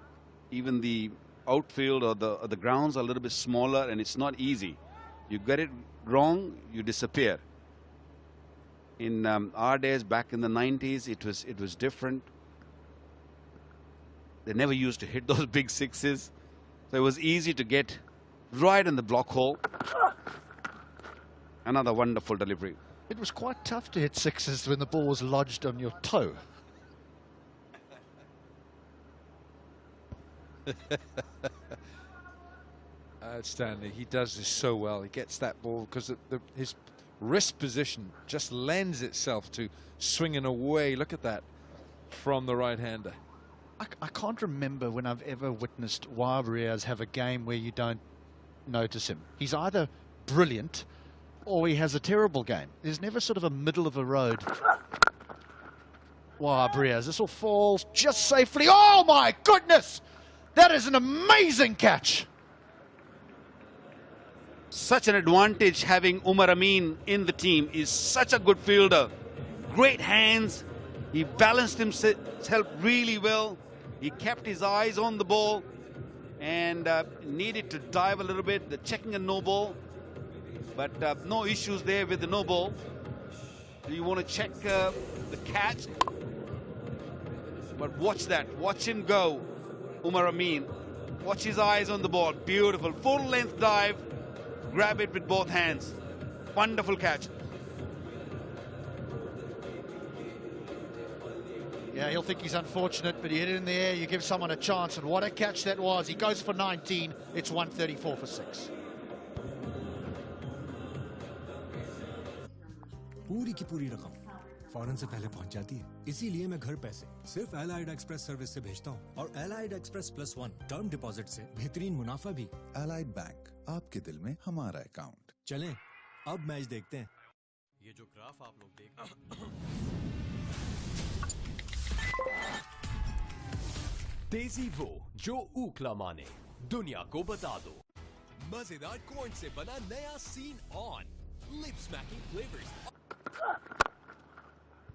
Even the outfield or the grounds are a little bit smaller and it's not easy. You get it wrong, you disappear. In our days, back in the 90s, it was different. They never used to hit those big sixes. So it was easy to get right in the block hole. Another wonderful delivery. It was quite tough to hit sixes when the ball was lodged on your toe. Stanley, he does this so well. He gets that ball because his wrist position just lends itself to swinging away. Look at that from the right-hander. I can't remember when I've ever witnessed Wahab Riaz have a game where you don't notice him. He's either brilliant or he has a terrible game. There's never sort of a middle of the road. Wahab Riaz, this all falls just safely. Oh my goodness! That is an amazing catch. Such an advantage having Umar Amin in the team. He's such a good fielder. Great hands. He balanced himself really well. He kept his eyes on the ball and needed to dive a little bit. They're checking a no ball, but no issues there with the no ball. So you want to check the catch, but watch that. Watch him go, Umar Amin. Watch his eyes on the ball. Beautiful. Full length dive. Grab it with both hands. Wonderful catch. Yeah, he'll think he's unfortunate, but he hit it in the air. You give someone a chance, and what a catch that was. He goes for 19. It's 134 for 6. पूरी की पूरी रकम फौरन से पहले पहुंच जाती है। इसीलिए मैं घर पैसे सिर्फ एलाइड एक्सप्रेस सर्विस से भेजता हूँ और एलाइड एक्सप्रेस +1 टर्म डिपॉजिट से बेहतरीन मुनाफा भी। एलाइड बैंक, आपके दिल में हमारा अकाउंट। चलें, अब मैच देखते हैं। ये जो ग्राफ आप लोग देख तेजी वो जो ऊखला माने, दुनिया को बता दो। मजेदार कॉर्न से बना नया सीन ऑन, lip smacking flavours.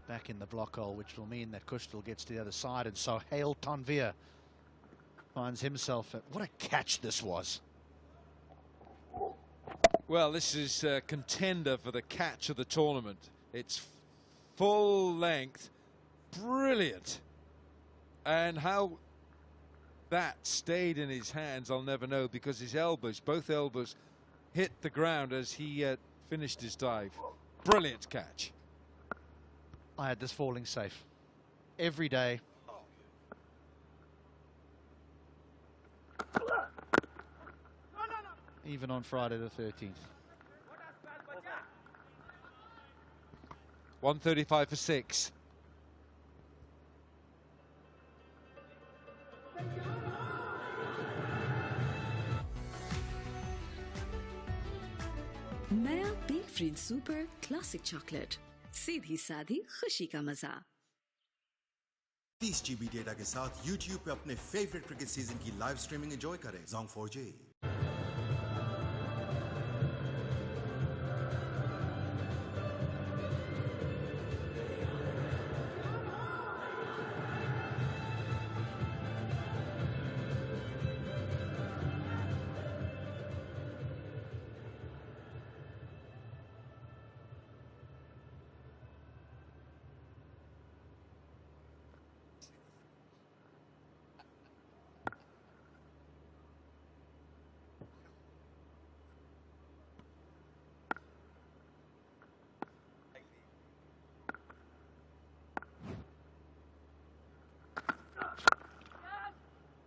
Back in the block hole, which will mean that Kushtil gets to the other side, and so Hale Tanvir finds himself. What a catch this was! Well, this is a contender for the catch of the tournament. It's full length, brilliant, and how that stayed in his hands, I'll never know, because his elbows, both elbows, hit the ground as he finished his dive. Brilliant catch. I had this falling safe every day. Even on Friday the 13th. 135 for 6. नया Peek Freans super classic chocolate, सीधी साधी खुशी का मजा। 30 GB data के साथ YouTube पे अपने फेवरेट क्रिकेट सीजन की लाइव स्ट्रीमिंग एंजॉय करें। Zong 4G।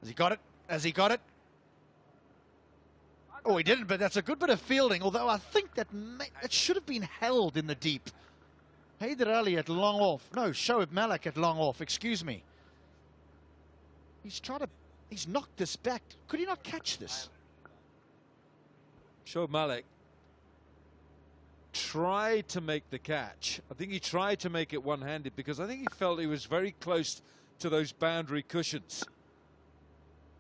Has he got it? Has he got it? Oh, he didn't, but that's a good bit of fielding, although I think that it should have been held in the deep. Haider Ali at long off. No, Shoaib Malik at long off, excuse me. He's knocked this back. Could he not catch this? Shoaib Malik tried to make the catch. I think he tried to make it one-handed because I think he felt he was very close to those boundary cushions.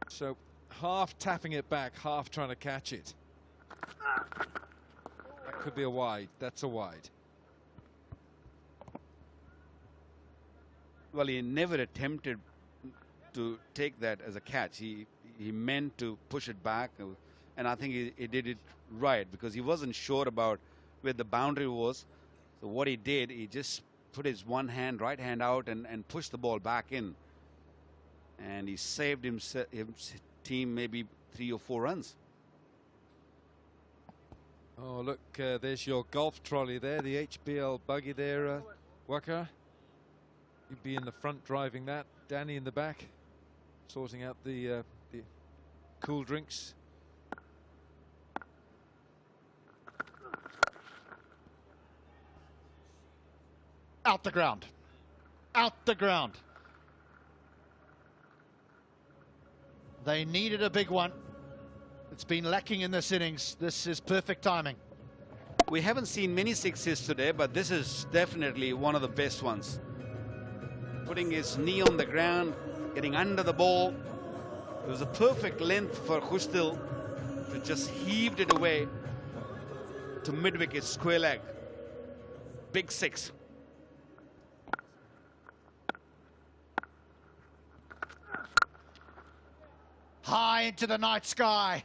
So half tapping it back, half trying to catch it. That could be a wide. That's a wide. Well, he never attempted to take that as a catch. He meant to push it back, and I think he did it right because he wasn't sure about where the boundary was. So what he did, he just put his right hand out and pushed the ball back in. And he saved his team maybe 3 or 4 runs. Oh, look, there's your golf trolley there, the HBL buggy there, Waka. You'd be in the front driving that, Danny in the back, sorting out the cool drinks. Out the ground. Out the ground. They needed a big one. It's been lacking in this innings. This is perfect timing. We haven't seen many sixes today, but this is definitely one of the best ones. Putting his knee on the ground, getting under the ball. It was a perfect length for Kushtil to just heaved it away to mid-wicket, square leg. Big 6. High into the night sky.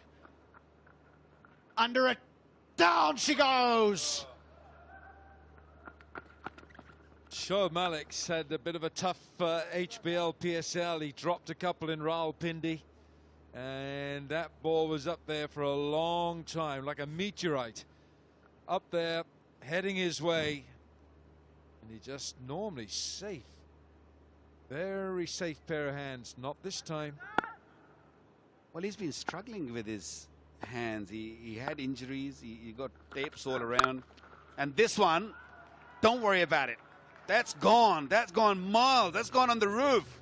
Under it. Down she goes. Shoaib Malik's had a bit of a tough HBL PSL. He dropped a couple in Rawalpindi. And that ball was up there for a long time, like a meteorite. Up there, heading his way. And he just normally safe. Very safe pair of hands. Not this time. Well, he's been struggling with his hands. He had injuries. He got tapes all around. And this one, don't worry about it. That's gone. That's gone miles. That's gone on the roof.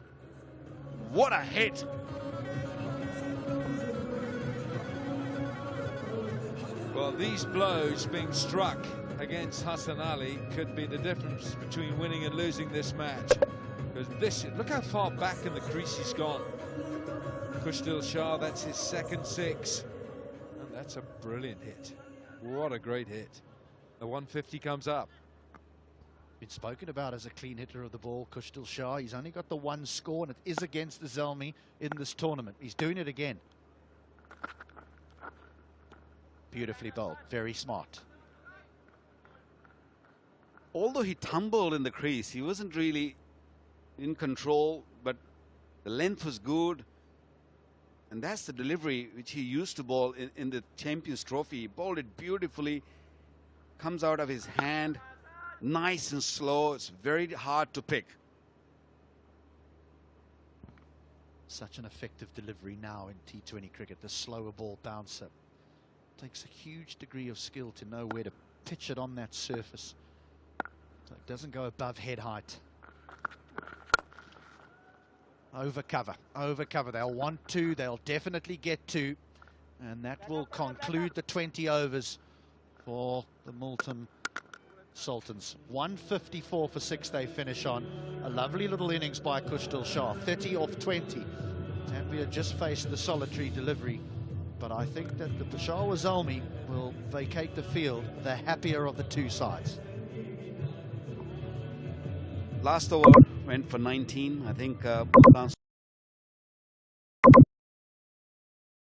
What a hit. Well, these blows being struck against Hassan Ali could be the difference between winning and losing this match. Because look how far back in the crease he's gone. Kushdil Shah, that's his second six. And that's a brilliant hit. What a great hit. The 150 comes up. Been spoken about as a clean hitter of the ball, Kushdil Shah. He's only got the one score, and it is against the Zalmi in this tournament. He's doing it again. Beautifully bowled, very smart. Although he tumbled in the crease, he wasn't really in control, but the length was good. And that's the delivery which he used to bowl in the Champions Trophy. He bowled it beautifully, comes out of his hand, nice and slow. It's very hard to pick. Such an effective delivery now in T20 cricket, the slower ball bouncer. Takes a huge degree of skill to know where to pitch it on that surface, so it doesn't go above head height. Over cover, over cover. They'll want to, they'll definitely get to, and that will conclude the 20 overs for the Multan Sultans. 154 for 6 they finish on. A lovely little innings by Kushdil Shah, 30 off 20. Tanvir just faced the solitary delivery, but I think that the Peshawar Zalmi will vacate the field, the happier of the two sides. Last over went for 19. I think Multan